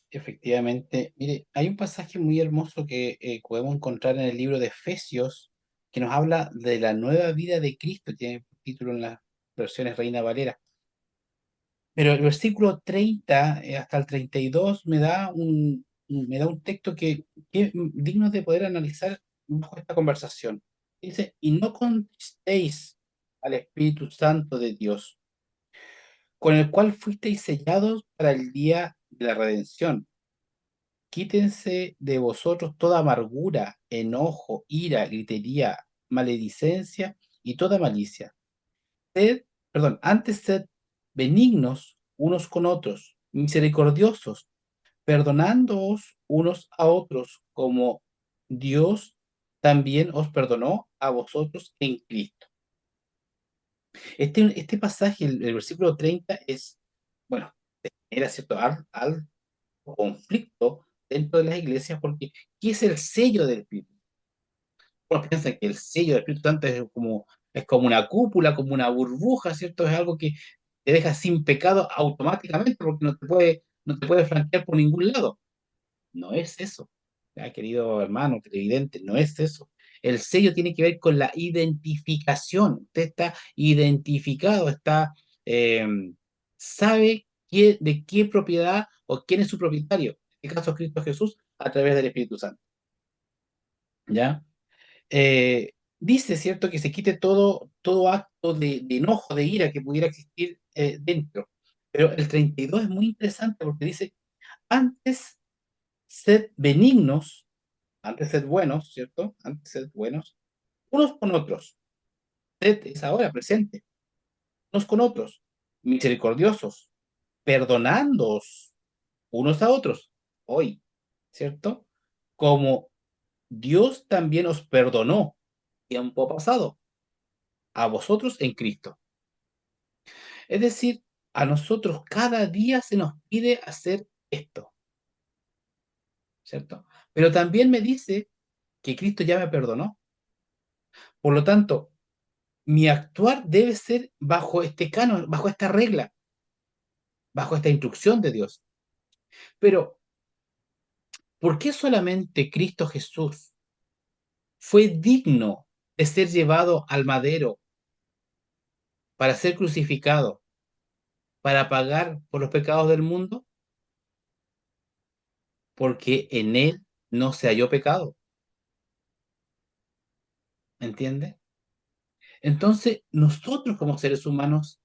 efectivamente. Mire, hay un pasaje muy hermoso que podemos encontrar en el libro de Efesios que nos habla de la nueva vida de Cristo, tiene título en las versiones Reina Valera. Pero el versículo 30 hasta el 32 me da un texto que es digno de poder analizar bajo esta conversación. Dice, y no contristéis al Espíritu Santo de Dios, con el cual fuisteis sellados para el día de la redención. Quítense de vosotros toda amargura, enojo, ira, gritería, maledicencia y toda malicia. Sed, antes sed benignos unos con otros, misericordiosos, perdonándoos unos a otros, como Dios también os perdonó a vosotros en Cristo. Este pasaje, el versículo 30 es, bueno, era cierto, al conflicto dentro de las iglesias, porque ¿qué es el sello del Espíritu? Uno piensa que el sello del Espíritu Santo es como una cúpula, como una burbuja, ¿cierto? Es algo que te deja sin pecado automáticamente porque no te puede flanquear por ningún lado. No es eso, ya, querido hermano televidente, no es eso. El sello tiene que ver con la identificación. Usted está identificado, eh, sabe de qué propiedad o quién es su propietario. En este caso, Cristo Jesús, a través del Espíritu Santo. ¿Ya? Dice, ¿cierto?, que se quite todo acto de enojo, de ira que pudiera existir dentro. Pero el 32 es muy interesante porque dice, antes sed benignos, antes sed buenos, ¿cierto? Antes sed buenos, unos con otros. Sed es ahora presente, unos con otros, misericordiosos, perdonándoos unos a otros, hoy, ¿cierto? Como Dios también os perdonó tiempo pasado, a vosotros en Cristo. Es decir, a nosotros cada día se nos pide hacer esto, ¿cierto? Pero también me dice que Cristo ya me perdonó. Por lo tanto, mi actuar debe ser bajo este canon, bajo esta regla, bajo esta instrucción de Dios. Pero, ¿por qué solamente Cristo Jesús fue digno de ser llevado al madero para ser crucificado, para pagar por los pecados del mundo? Porque en él no se halló pecado, ¿entiende? Entonces, nosotros como seres humanos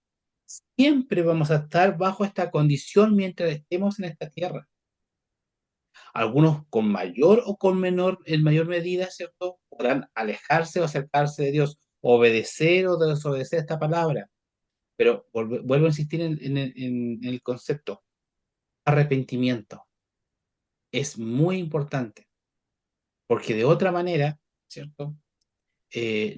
siempre vamos a estar bajo esta condición mientras estemos en esta tierra. Algunos con mayor o con menor, en mayor medida, ¿cierto? Podrán alejarse o acercarse de Dios, obedecer o desobedecer esta palabra. Pero vuelvo a insistir en el concepto. Arrepentimiento es muy importante, porque de otra manera, ¿cierto?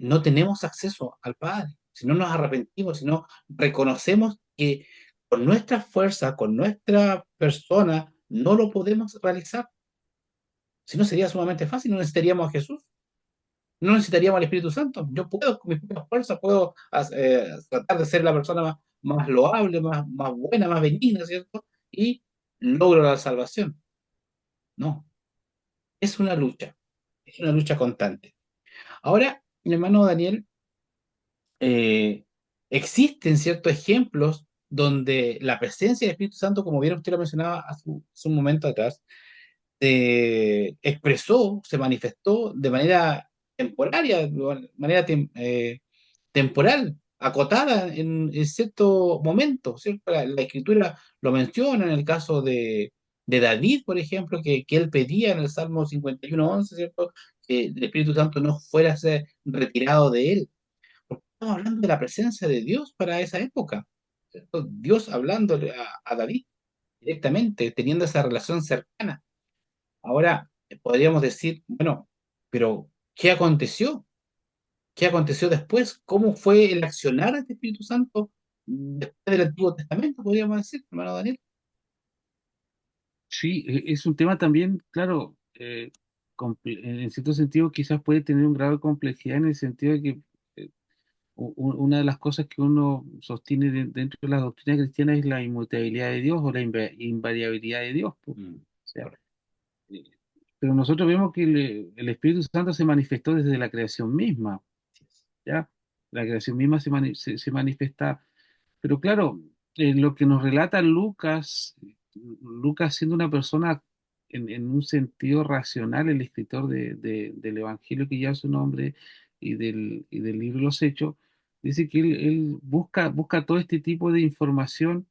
No tenemos acceso al Padre. Si no nos arrepentimos, si no reconocemos que con nuestra fuerza, con nuestra persona, no lo podemos realizar. Si no, sería sumamente fácil, no necesitaríamos a Jesús, no necesitaríamos al Espíritu Santo. Yo puedo, con mis propias fuerzas, puedo tratar de ser la persona más loable, más buena, más benigna, ¿cierto? Y logro la salvación. No, es una lucha constante. Ahora, mi hermano Daniel, eh, existen ciertos ejemplos donde la presencia del Espíritu Santo, como bien usted lo mencionaba hace un momento atrás, expresó, se manifestó de manera temporaria, de manera temporal, acotada en cierto momento, ¿cierto? La Escritura lo menciona en el caso de David, por ejemplo, que él pedía en el Salmo 51:11, ¿cierto? Que el Espíritu Santo no fuera a ser retirado de él. Porque estamos hablando de la presencia de Dios para esa época, ¿cierto? Dios hablándole a David directamente, teniendo esa relación cercana. Ahora, podríamos decir, bueno, pero ¿qué aconteció? ¿Qué aconteció después? ¿Cómo fue el accionar de este Espíritu Santo después del Antiguo Testamento, podríamos decir, hermano Daniel? Sí, es un tema también, claro, eh, en cierto sentido quizás puede tener un grado de complejidad en el sentido de que una de las cosas que uno sostiene dentro de la doctrina cristiana es la inmutabilidad de Dios o la invariabilidad de Dios, po. O Mm, sea, correcto. eh, pero nosotros vemos que el Espíritu Santo se manifestó desde la creación misma, Así es. ¿ya? La creación misma se manifiesta, pero claro, lo que nos relata Lucas, Lucas siendo una persona en un sentido racional, el escritor del Evangelio que lleva su nombre y del libro de los Hechos, dice que él busca todo este tipo de información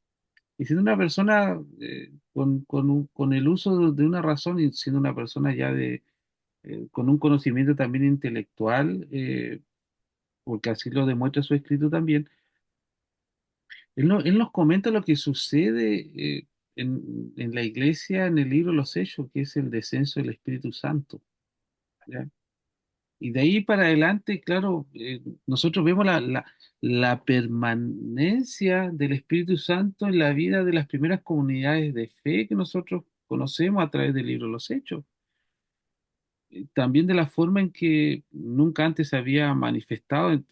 y siendo una persona con el uso de una razón y siendo una persona ya con un conocimiento también intelectual, porque así lo demuestra su escrito también, él nos comenta lo que sucede en la iglesia en el libro de los Hechos, que es el descenso del Espíritu Santo, ¿ya? Y de ahí para adelante, claro, nosotros vemos la permanencia del Espíritu Santo en la vida de las primeras comunidades de fe que nosotros conocemos a través del libro de los Hechos. También de la forma en que nunca antes se había manifestado eh,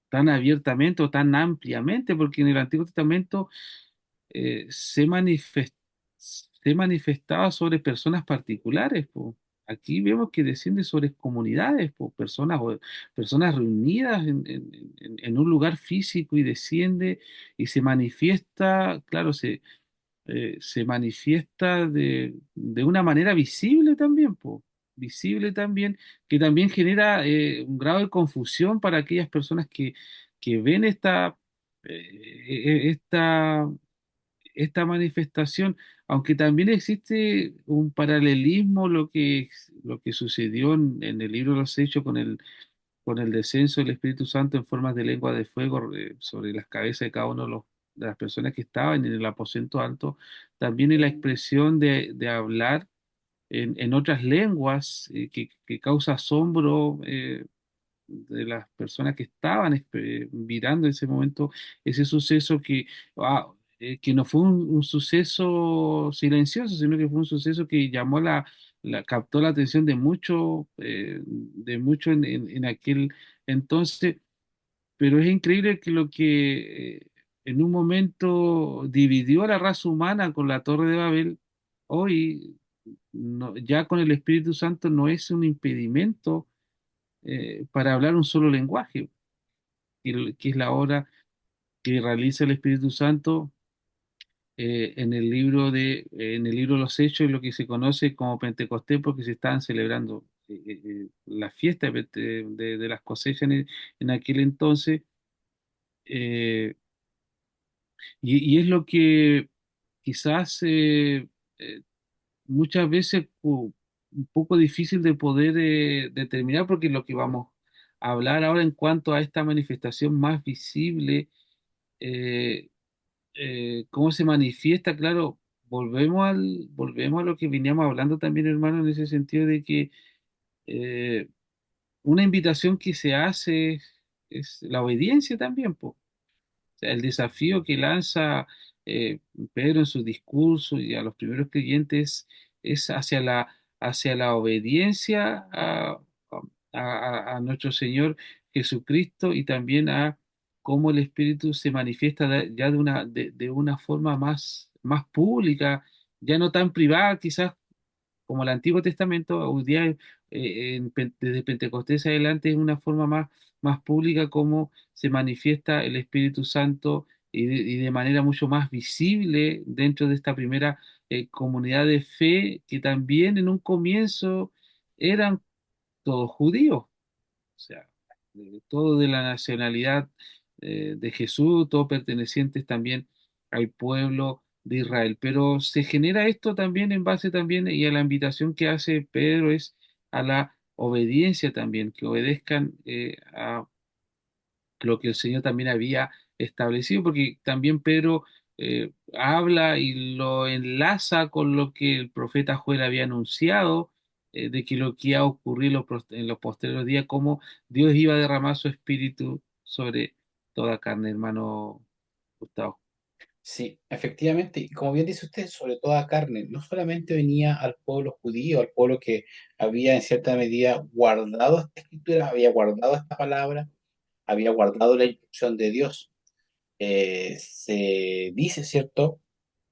tan abiertamente o tan ampliamente, porque en el Antiguo Testamento se manifestaba sobre personas particulares, po. Aquí vemos que desciende sobre comunidades, po, personas reunidas en un lugar físico y desciende y se manifiesta, claro, se manifiesta de una manera visible también, po, visible también, que también genera un grado de confusión para aquellas personas que ven esta esta manifestación, aunque también existe un paralelismo lo que sucedió en el libro de los Hechos con el descenso del Espíritu Santo en formas de lengua de fuego sobre las cabezas de cada uno de las personas que estaban en el aposento alto, también en la expresión de hablar en otras lenguas que causa asombro. De las personas que estaban mirando en ese momento ese suceso ah, que no fue un suceso silencioso, sino que fue un suceso que captó la atención de mucho en aquel entonces, pero es increíble que lo que en un momento dividió a la raza humana con la Torre de Babel, hoy ya con el Espíritu Santo no es un impedimento para hablar un solo lenguaje, que es la obra que realiza el Espíritu Santo en el libro de los Hechos, y lo que se conoce como Pentecostés, porque se estaban celebrando la fiesta de las cosechas en aquel entonces, eh, y es lo que quizás eh, muchas veces un poco difícil de poder determinar, porque lo que vamos a hablar ahora en cuanto a esta manifestación más visible, eh, cómo se manifiesta, claro, volvemos a lo que veníamos hablando también, hermano, en ese sentido de que eh, una invitación que se hace es la obediencia también, po. O sea, el desafío que lanza eh, Pedro en su discurso y a los primeros creyentes es hacia la obediencia a nuestro Señor Jesucristo y también a cómo el Espíritu se manifiesta ya de una forma más pública, ya no tan privada quizás como el Antiguo Testamento. Hoy día desde Pentecostés adelante es una forma más pública como se manifiesta el Espíritu Santo y de manera mucho más visible dentro de esta primera comunidad de fe que también en un comienzo eran todos judíos, o sea, todo de la nacionalidad de Jesús, todos pertenecientes también al pueblo de Israel. Pero se genera esto también en base también y a la invitación que hace Pedro es a la obediencia también, que obedezcan a lo que el Señor también había establecido, porque también Pedro habla y lo enlaza con lo que el profeta Joel había anunciado, de que lo que iba a ocurrir en los posteriores días, cómo Dios iba a derramar su espíritu sobre toda carne, hermano Gustavo. Sí, efectivamente, y como bien dice usted, sobre toda carne, no solamente venía al pueblo judío, al pueblo que había en cierta medida guardado esta escritura, había guardado esta palabra, había guardado la instrucción de Dios. Se dice, ¿cierto?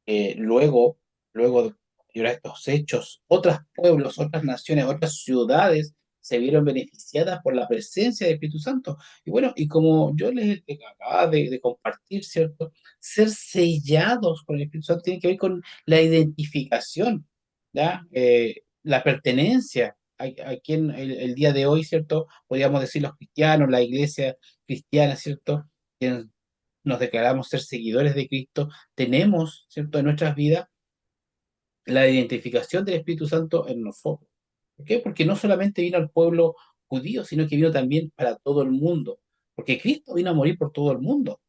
Luego, luego de estos hechos, otros pueblos, otras naciones, otras ciudades se vieron beneficiadas por la presencia del Espíritu Santo. Y bueno, y como yo les acababa de compartir, ¿cierto? Ser sellados con el Espíritu Santo tiene que ver con la identificación, ¿ya? La pertenencia. A quien el día de hoy, ¿cierto? Podríamos decir los cristianos, la iglesia cristiana, ¿cierto? Nos declaramos ser seguidores de Cristo, tenemos, ¿cierto?, en nuestras vidas la identificación del Espíritu Santo en nosotros. ¿Por qué? Porque no solamente vino al pueblo judío, sino que vino también para todo el mundo. Porque Cristo vino a morir por todo el mundo.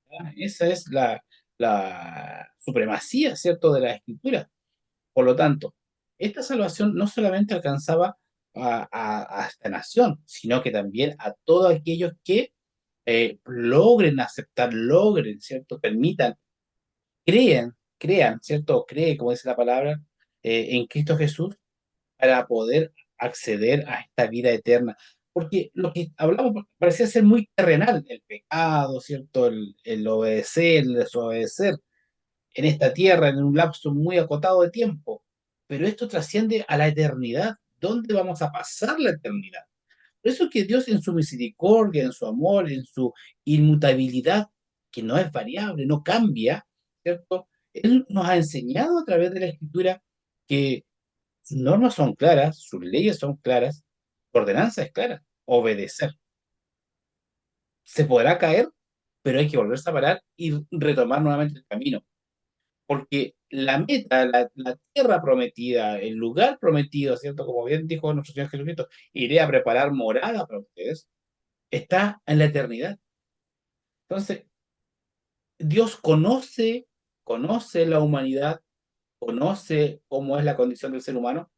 ¿Ya? Esa es la supremacía, ¿cierto?, de la Escritura. Por lo tanto, esta salvación no solamente alcanzaba a esta nación, sino que también a todos aquellos que logren aceptar, logren, ¿cierto? Permitan, crean, ¿cierto? Cree, como dice la palabra, en Cristo Jesús para poder acceder a esta vida eterna. Porque lo que hablamos parecía ser muy terrenal, el pecado, ¿cierto? El obedecer, el desobedecer en esta tierra en un lapso muy acotado de tiempo. Pero esto trasciende a la eternidad. ¿Dónde vamos a pasar la eternidad? Por eso que Dios en su misericordia, en su amor, en su inmutabilidad, que no es variable, no cambia, ¿cierto? Él nos ha enseñado a través de la Escritura que sus normas son claras, sus leyes son claras, su ordenanza es clara, obedecer. Se podrá caer, pero hay que volverse a parar y retomar nuevamente el camino, porque la meta, la tierra prometida, el lugar prometido, ¿cierto? Como bien dijo nuestro Señor Jesucristo, iré a preparar morada para ustedes, está en la eternidad. Entonces, Dios conoce la humanidad, conoce cómo es la condición del ser humano.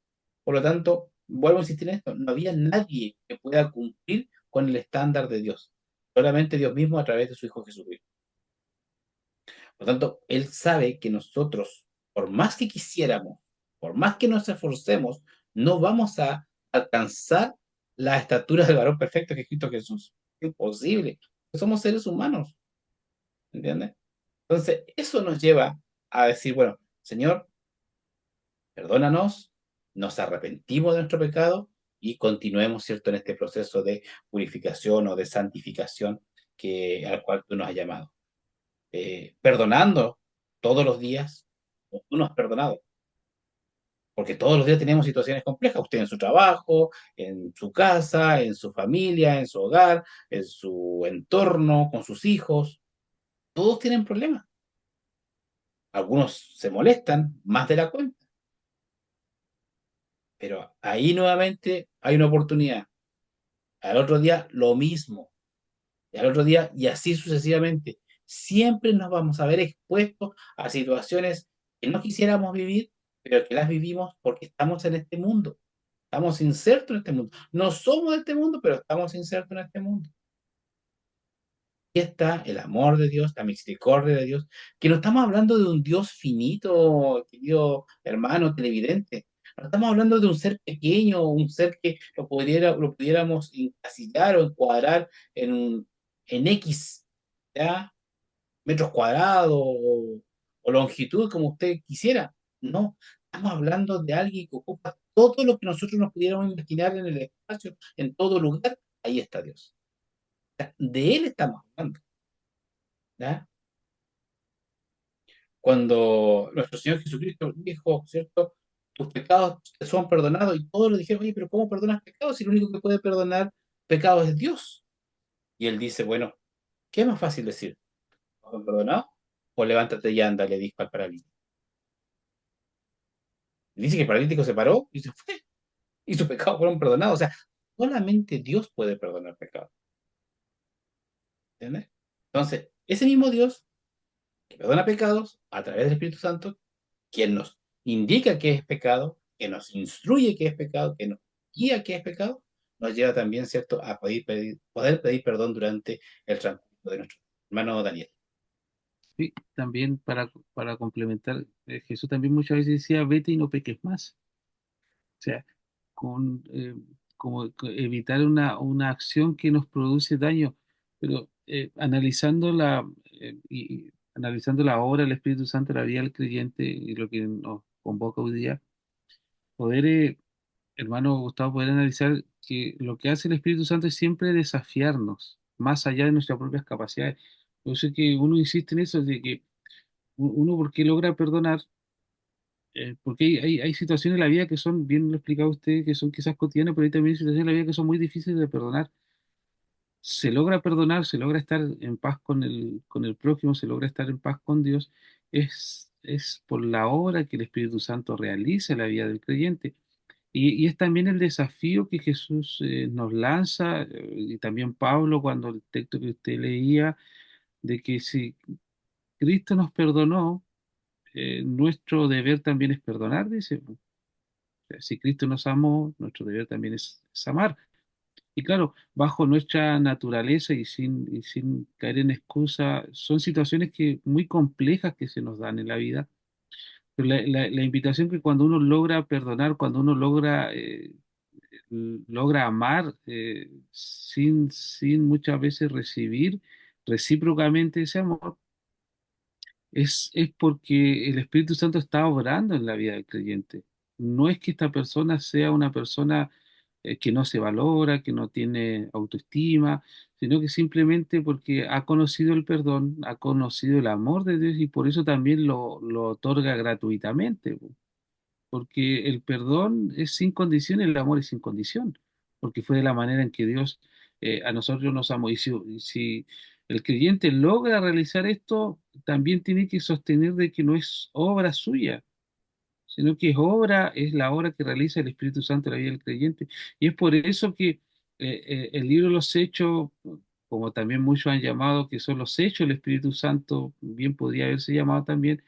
Por lo tanto, vuelvo a insistir en esto, no había nadie que pueda cumplir con el estándar de Dios. Solamente Dios mismo a través de su Hijo Jesucristo. Por lo tanto, Él sabe que nosotros, por más que quisiéramos, por más que nos esforcemos, no vamos a alcanzar la estatura del varón perfecto que es Cristo Jesús. Imposible. Somos seres humanos, ¿entiendes? Entonces, eso nos lleva a decir, bueno, Señor, perdónanos, nos arrepentimos de nuestro pecado y continuemos, ¿cierto?, en este proceso de purificación o de santificación al cual tú nos has llamado. Perdonando todos los días, como tú nos has perdonado, porque todos los días tenemos situaciones complejas, usted en su trabajo, en su casa, en su familia, en su hogar, en su entorno, con sus hijos, todos tienen problemas. Algunos se molestan más de la cuenta, pero ahí nuevamente hay una oportunidad. Al otro día lo mismo, y al otro día y así sucesivamente. Siempre nos vamos a ver expuestos a situaciones que no quisiéramos vivir, pero que las vivimos porque estamos en este mundo. Estamos insertos en este mundo. No somos de este mundo, pero estamos insertos en este mundo. Y está el amor de Dios, la misericordia de Dios, que no estamos hablando de un Dios finito, querido hermano televidente. No estamos hablando de un ser pequeño, un ser que lo pudiéramos encasillar o encuadrar en X, ¿ya? Metros cuadrados o longitud, como usted quisiera. No, estamos hablando de alguien que ocupa todo lo que nosotros nos pudiéramos imaginar en el espacio, en todo lugar. Ahí está Dios. De Él estamos hablando, ¿ya? Cuando nuestro Señor Jesucristo dijo, ¿cierto? Tus pecados te son perdonados y todos le dijeron, oye, pero ¿cómo perdonas pecados si lo único que puede perdonar pecados es Dios? Y Él dice, bueno, ¿qué es más fácil decir? ¿Son perdonados? O levántate y anda, le dijo al paralítico. Dice que el paralítico se paró y se fue y sus pecados fueron perdonados. O sea, solamente Dios puede perdonar pecados. ¿Entiendes? Entonces, ese mismo Dios que perdona pecados a través del Espíritu Santo, quien nos indica qué es pecado, que nos instruye qué es pecado, que nos guía qué es pecado, nos lleva también, ¿cierto?, a poder pedir perdón durante el transcurso de nuestro hermano Daniel. Sí, también para complementar, Jesús también muchas veces decía, vete y no peques más. O sea, con, evitar una acción que nos produce daño, pero analizando la obra del Espíritu Santo, la vida del creyente y lo que nos convoca hoy día, poder, hermano Gustavo, poder analizar que lo que hace el Espíritu Santo es siempre desafiarnos, más allá de nuestras propias capacidades. Por eso es que uno insiste en eso, de que uno porque logra perdonar, porque hay situaciones en la vida que son, bien lo explicaba usted, que son quizás cotidianas, pero hay también situaciones en la vida que son muy difíciles de perdonar. Se logra perdonar, se logra estar en paz con el prójimo, se logra estar en paz con Dios, es por la obra que el Espíritu Santo realiza en la vida del creyente. Y es también el desafío que Jesús nos lanza, y también Pablo cuando el texto que usted leía, de que si Cristo nos perdonó, nuestro deber también es perdonar, dice. O sea, si Cristo nos amó, nuestro deber también es amar. Y claro, bajo nuestra naturaleza y sin caer en excusa, son situaciones que, muy complejas que se nos dan en la vida. Pero la invitación que cuando uno logra perdonar, cuando uno logra amar sin muchas veces recibir recíprocamente ese amor, es porque el Espíritu Santo está obrando en la vida del creyente. No es que esta persona sea una persona que no se valora, que no tiene autoestima, sino que simplemente porque ha conocido el perdón, ha conocido el amor de Dios y por eso también lo otorga gratuitamente. Porque el perdón es sin condición, el amor es sin condición, porque fue de la manera en que Dios a nosotros nos amó. Y si el creyente logra realizar esto, también tiene que sostener de que no es obra suya, sino que es la obra que realiza el Espíritu Santo en la vida del creyente. Y es por eso que el libro de los Hechos, como también muchos han llamado, que son los Hechos del Espíritu Santo, bien podría haberse llamado también,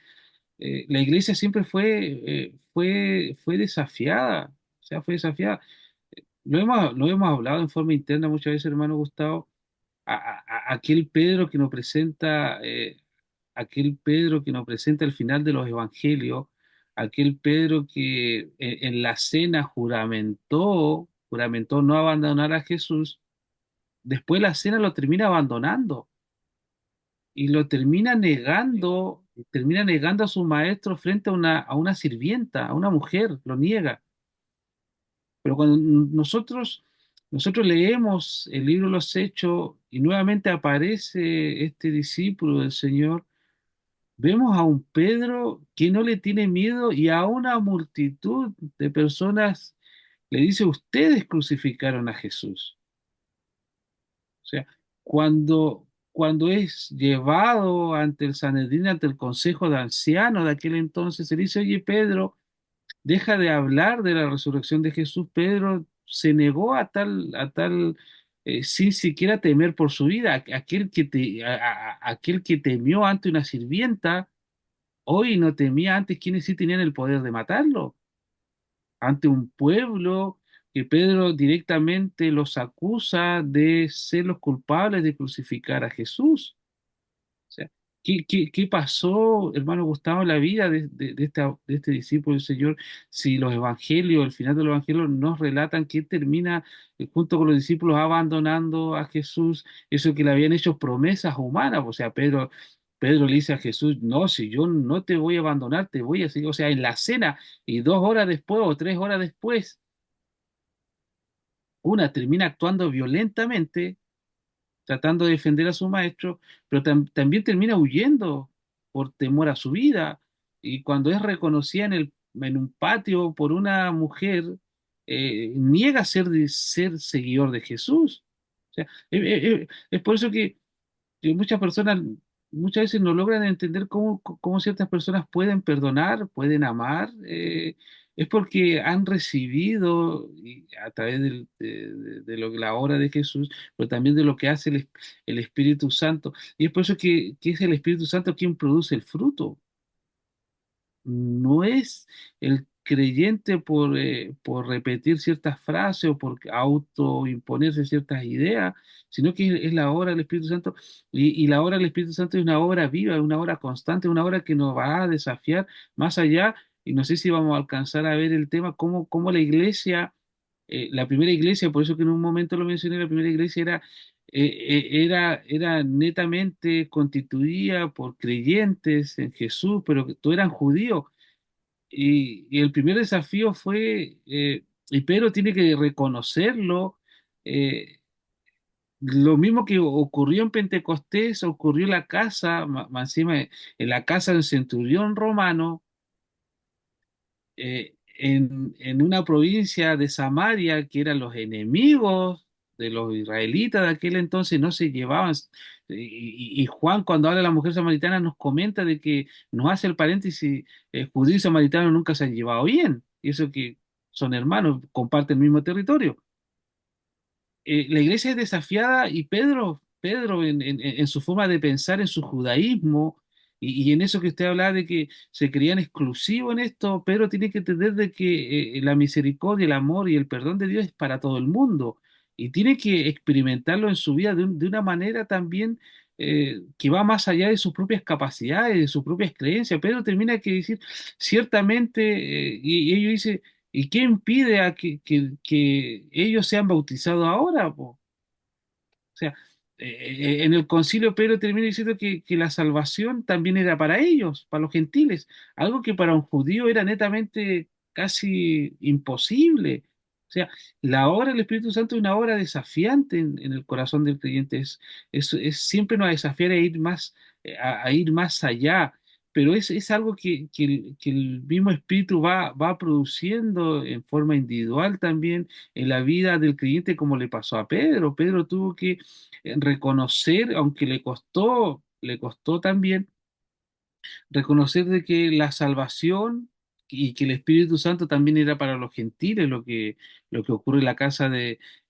la iglesia siempre fue desafiada, o sea, fue desafiada. Lo hemos hablado en forma interna muchas veces, hermano Gustavo, aquel Pedro que nos presenta, al final de los evangelios, aquel Pedro que en la cena juramentó no abandonar a Jesús, después la cena lo termina abandonando y lo termina negando a su maestro frente a una sirvienta, a una mujer, lo niega. Pero cuando nosotros leemos el libro de los Hechos y nuevamente aparece este discípulo del Señor, vemos a un Pedro que no le tiene miedo y a una multitud de personas le dice, ustedes crucificaron a Jesús. O sea, cuando es llevado ante el Sanedrín, ante el Consejo de Ancianos de aquel entonces, se dice, oye, Pedro, deja de hablar de la resurrección de Jesús. Pedro se negó sin siquiera temer por su vida. Aquel que temió ante una sirvienta, hoy no temía antes quienes sí tenían el poder de matarlo, ante un pueblo que Pedro directamente los acusa de ser los culpables de crucificar a Jesús. O sea, ¿qué pasó, hermano Gustavo, en la vida de este discípulo del Señor? Si los evangelios, el final de los evangelios nos relatan que él termina junto con los discípulos abandonando a Jesús, eso que le habían hecho promesas humanas. O sea, Pedro le dice a Jesús, no, si yo no te voy a abandonar, te voy a seguir. O sea, en la cena y 2 horas después o 3 horas después, una termina actuando violentamente tratando de defender a su maestro, pero también termina huyendo por temor a su vida. Y cuando es reconocida en un patio por una mujer, niega ser seguidor de Jesús. O sea, es por eso que muchas personas muchas veces no logran entender cómo ciertas personas pueden perdonar, pueden amar, es porque han recibido a través de la obra de Jesús, pero también de lo que hace el Espíritu Santo. Y es por eso que es el Espíritu Santo quien produce el fruto. No es creyente por repetir ciertas frases o por autoimponerse ciertas ideas, sino que es la obra del Espíritu Santo. Y la obra del Espíritu Santo es una obra viva, es una obra constante, una obra que nos va a desafiar más allá. Y no sé si vamos a alcanzar a ver el tema, cómo la iglesia, la primera iglesia, por eso que en un momento lo mencioné, la primera iglesia era netamente constituida por creyentes en Jesús, pero que todos eran judíos. Y el primer desafío fue, y Pedro tiene que reconocerlo, eh, lo mismo que ocurrió en Pentecostés, ocurrió en la casa, más encima, en la casa del centurión romano, en una provincia de Samaria que eran los enemigos de los israelitas de aquel entonces, no se llevaban. Y Juan, cuando habla de la mujer samaritana, nos comenta de que nos hace el paréntesis, judío y samaritano nunca se han llevado bien, y eso que son hermanos, comparten el mismo territorio. La iglesia es desafiada y Pedro en su forma de pensar, en su judaísmo y en eso que usted hablaba de que se creían exclusivos en esto, Pedro tiene que entender de que la misericordia, el amor y el perdón de Dios es para todo el mundo y tiene que experimentarlo en su vida de una manera también que va más allá de sus propias capacidades, de sus propias creencias. Pedro termina que decir, ciertamente, y ellos dicen, ¿y qué impide a que ellos sean bautizados ahora, po? O sea, en el concilio Pedro termina diciendo que la salvación también era para ellos, para los gentiles, algo que para un judío era netamente casi imposible. O sea, la obra del Espíritu Santo es una obra desafiante en el corazón del creyente, siempre nos desafiar a ir más, a ir más allá, pero es algo que el mismo Espíritu va produciendo en forma individual también en la vida del creyente, como le pasó a Pedro. Pedro tuvo que reconocer, aunque le costó también reconocer de que la salvación y que el Espíritu Santo también era para los gentiles, lo que ocurre en la casa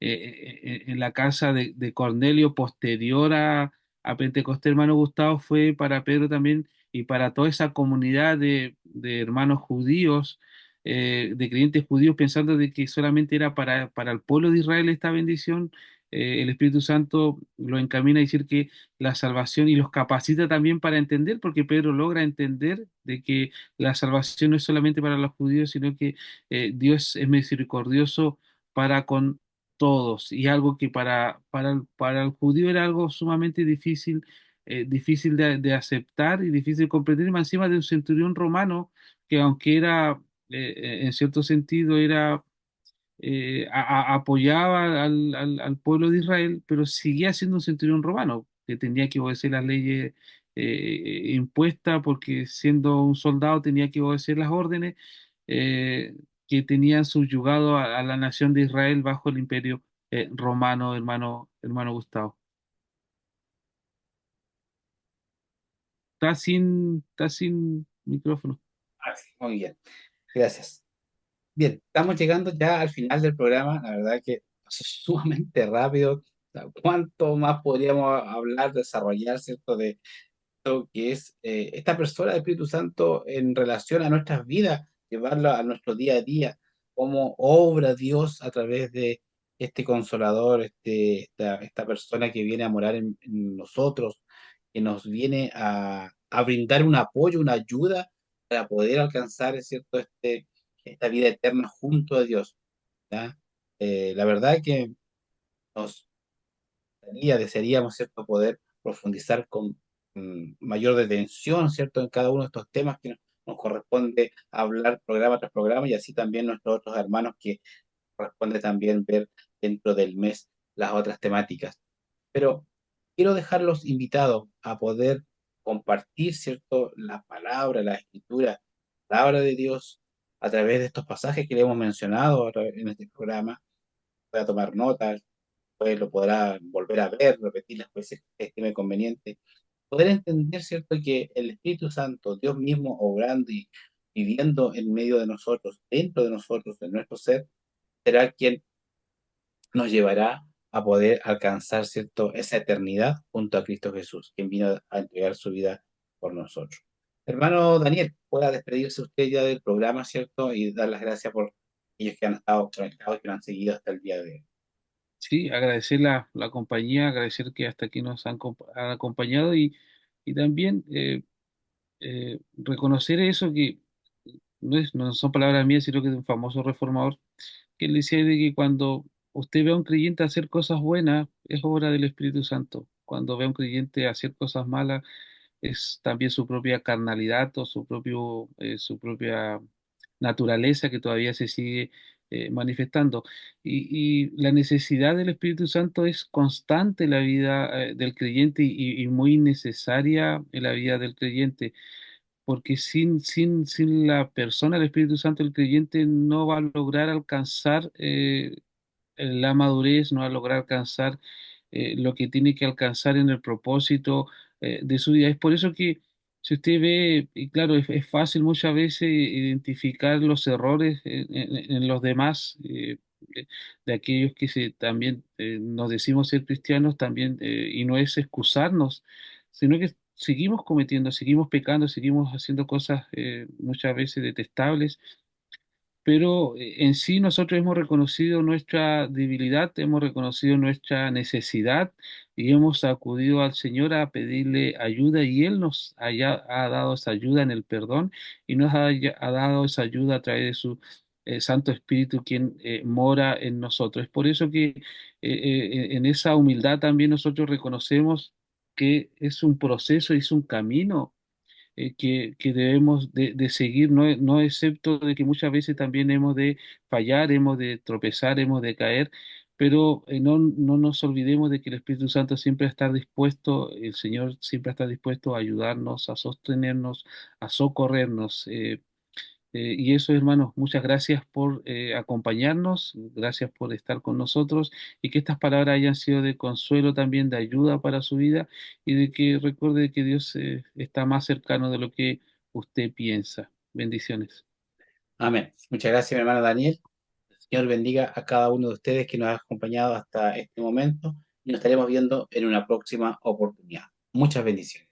en la casa de Cornelio posterior a Pentecostés, hermano Gustavo, fue para Pedro también y para toda esa comunidad de hermanos judíos, de creyentes judíos, pensando de que solamente era para el pueblo de Israel esta bendición. El Espíritu Santo lo encamina a decir que la salvación y los capacita también para entender, porque Pedro logra entender de que la salvación no es solamente para los judíos, sino que Dios es misericordioso para con todos, y algo que para el judío era algo sumamente difícil, difícil de aceptar y difícil de comprender, y más encima de un centurión romano que aunque era, en cierto sentido, era apoyaba al pueblo de Israel, pero seguía siendo un centurión romano, que tenía que obedecer las leyes impuestas, porque siendo un soldado tenía que obedecer las órdenes que tenían subyugado a la nación de Israel bajo el imperio romano, hermano Gustavo. Está sin micrófono. Ah, sí, muy bien, gracias. Bien, estamos llegando ya al final del programa. La verdad que pasó sumamente rápido. O sea, ¿cuánto más podríamos hablar, desarrollar, cierto, de lo que es esta persona del Espíritu Santo en relación a nuestras vidas, llevarla a nuestro día a día, cómo obra Dios a través de este consolador, esta persona que viene a morar en nosotros, que nos viene a brindar un apoyo, una ayuda para poder alcanzar, es cierto, esta vida eterna junto a Dios, ¿ya? La verdad que nos desearíamos, ¿cierto?, poder profundizar con mayor detención, ¿cierto?, en cada uno de estos temas que nos corresponde hablar programa tras programa, y así también nuestros otros hermanos que corresponde también ver dentro del mes las otras temáticas. Pero quiero dejarlos invitados a poder compartir, ¿cierto?, la palabra, la escritura, la palabra de Dios a través de estos pasajes que le hemos mencionado en este programa. Pueda tomar notas, pues lo podrá volver a ver, repetir las veces que estime conveniente. Poder entender, ¿cierto?, que el Espíritu Santo, Dios mismo obrando y viviendo en medio de nosotros, dentro de nosotros, en nuestro ser, será quien nos llevará a poder alcanzar, ¿cierto?, esa eternidad junto a Cristo Jesús, quien vino a entregar su vida por nosotros. Hermano Daniel, pueda despedirse usted ya del programa, ¿cierto? Y dar las gracias por ellos que han estado conectados y que lo han seguido hasta el día de hoy. Sí, agradecer la compañía, agradecer que hasta aquí nos han acompañado y también reconocer eso que no son palabras mías, sino que de un famoso reformador, que él decía de que cuando usted ve a un creyente hacer cosas buenas, es obra del Espíritu Santo. Cuando ve a un creyente hacer cosas malas, es también su propia carnalidad o su propia naturaleza que todavía se sigue manifestando. Y la necesidad del Espíritu Santo es constante en la vida del creyente y muy necesaria en la vida del creyente, porque sin la persona del Espíritu Santo el creyente no va a lograr alcanzar la madurez, no va a lograr alcanzar lo que tiene que alcanzar en el propósito de su vida. Es por eso que si usted ve, y claro, es fácil muchas veces identificar los errores en los demás, de aquellos que también nos decimos ser cristianos, también, y no es excusarnos, sino que seguimos cometiendo, seguimos pecando, seguimos haciendo cosas muchas veces detestables, pero en sí nosotros hemos reconocido nuestra debilidad, hemos reconocido nuestra necesidad y hemos acudido al Señor a pedirle ayuda y Él nos ha dado esa ayuda en el perdón y nos ha dado esa ayuda a través de su Santo Espíritu, quien mora en nosotros. Es por eso que en esa humildad también nosotros reconocemos que es un proceso, es un camino que debemos de seguir, no excepto de que muchas veces también hemos de fallar, hemos de tropezar, hemos de caer, pero no nos olvidemos de que el Espíritu Santo siempre está dispuesto, el Señor siempre está dispuesto a ayudarnos, a sostenernos, a socorrernos. Y eso, hermanos, muchas gracias por acompañarnos, gracias por estar con nosotros y que estas palabras hayan sido de consuelo también, de ayuda para su vida y de que recuerde que Dios está más cercano de lo que usted piensa. Bendiciones. Amén. Muchas gracias, mi hermano Daniel. El Señor bendiga a cada uno de ustedes que nos ha acompañado hasta este momento y nos estaremos viendo en una próxima oportunidad. Muchas bendiciones.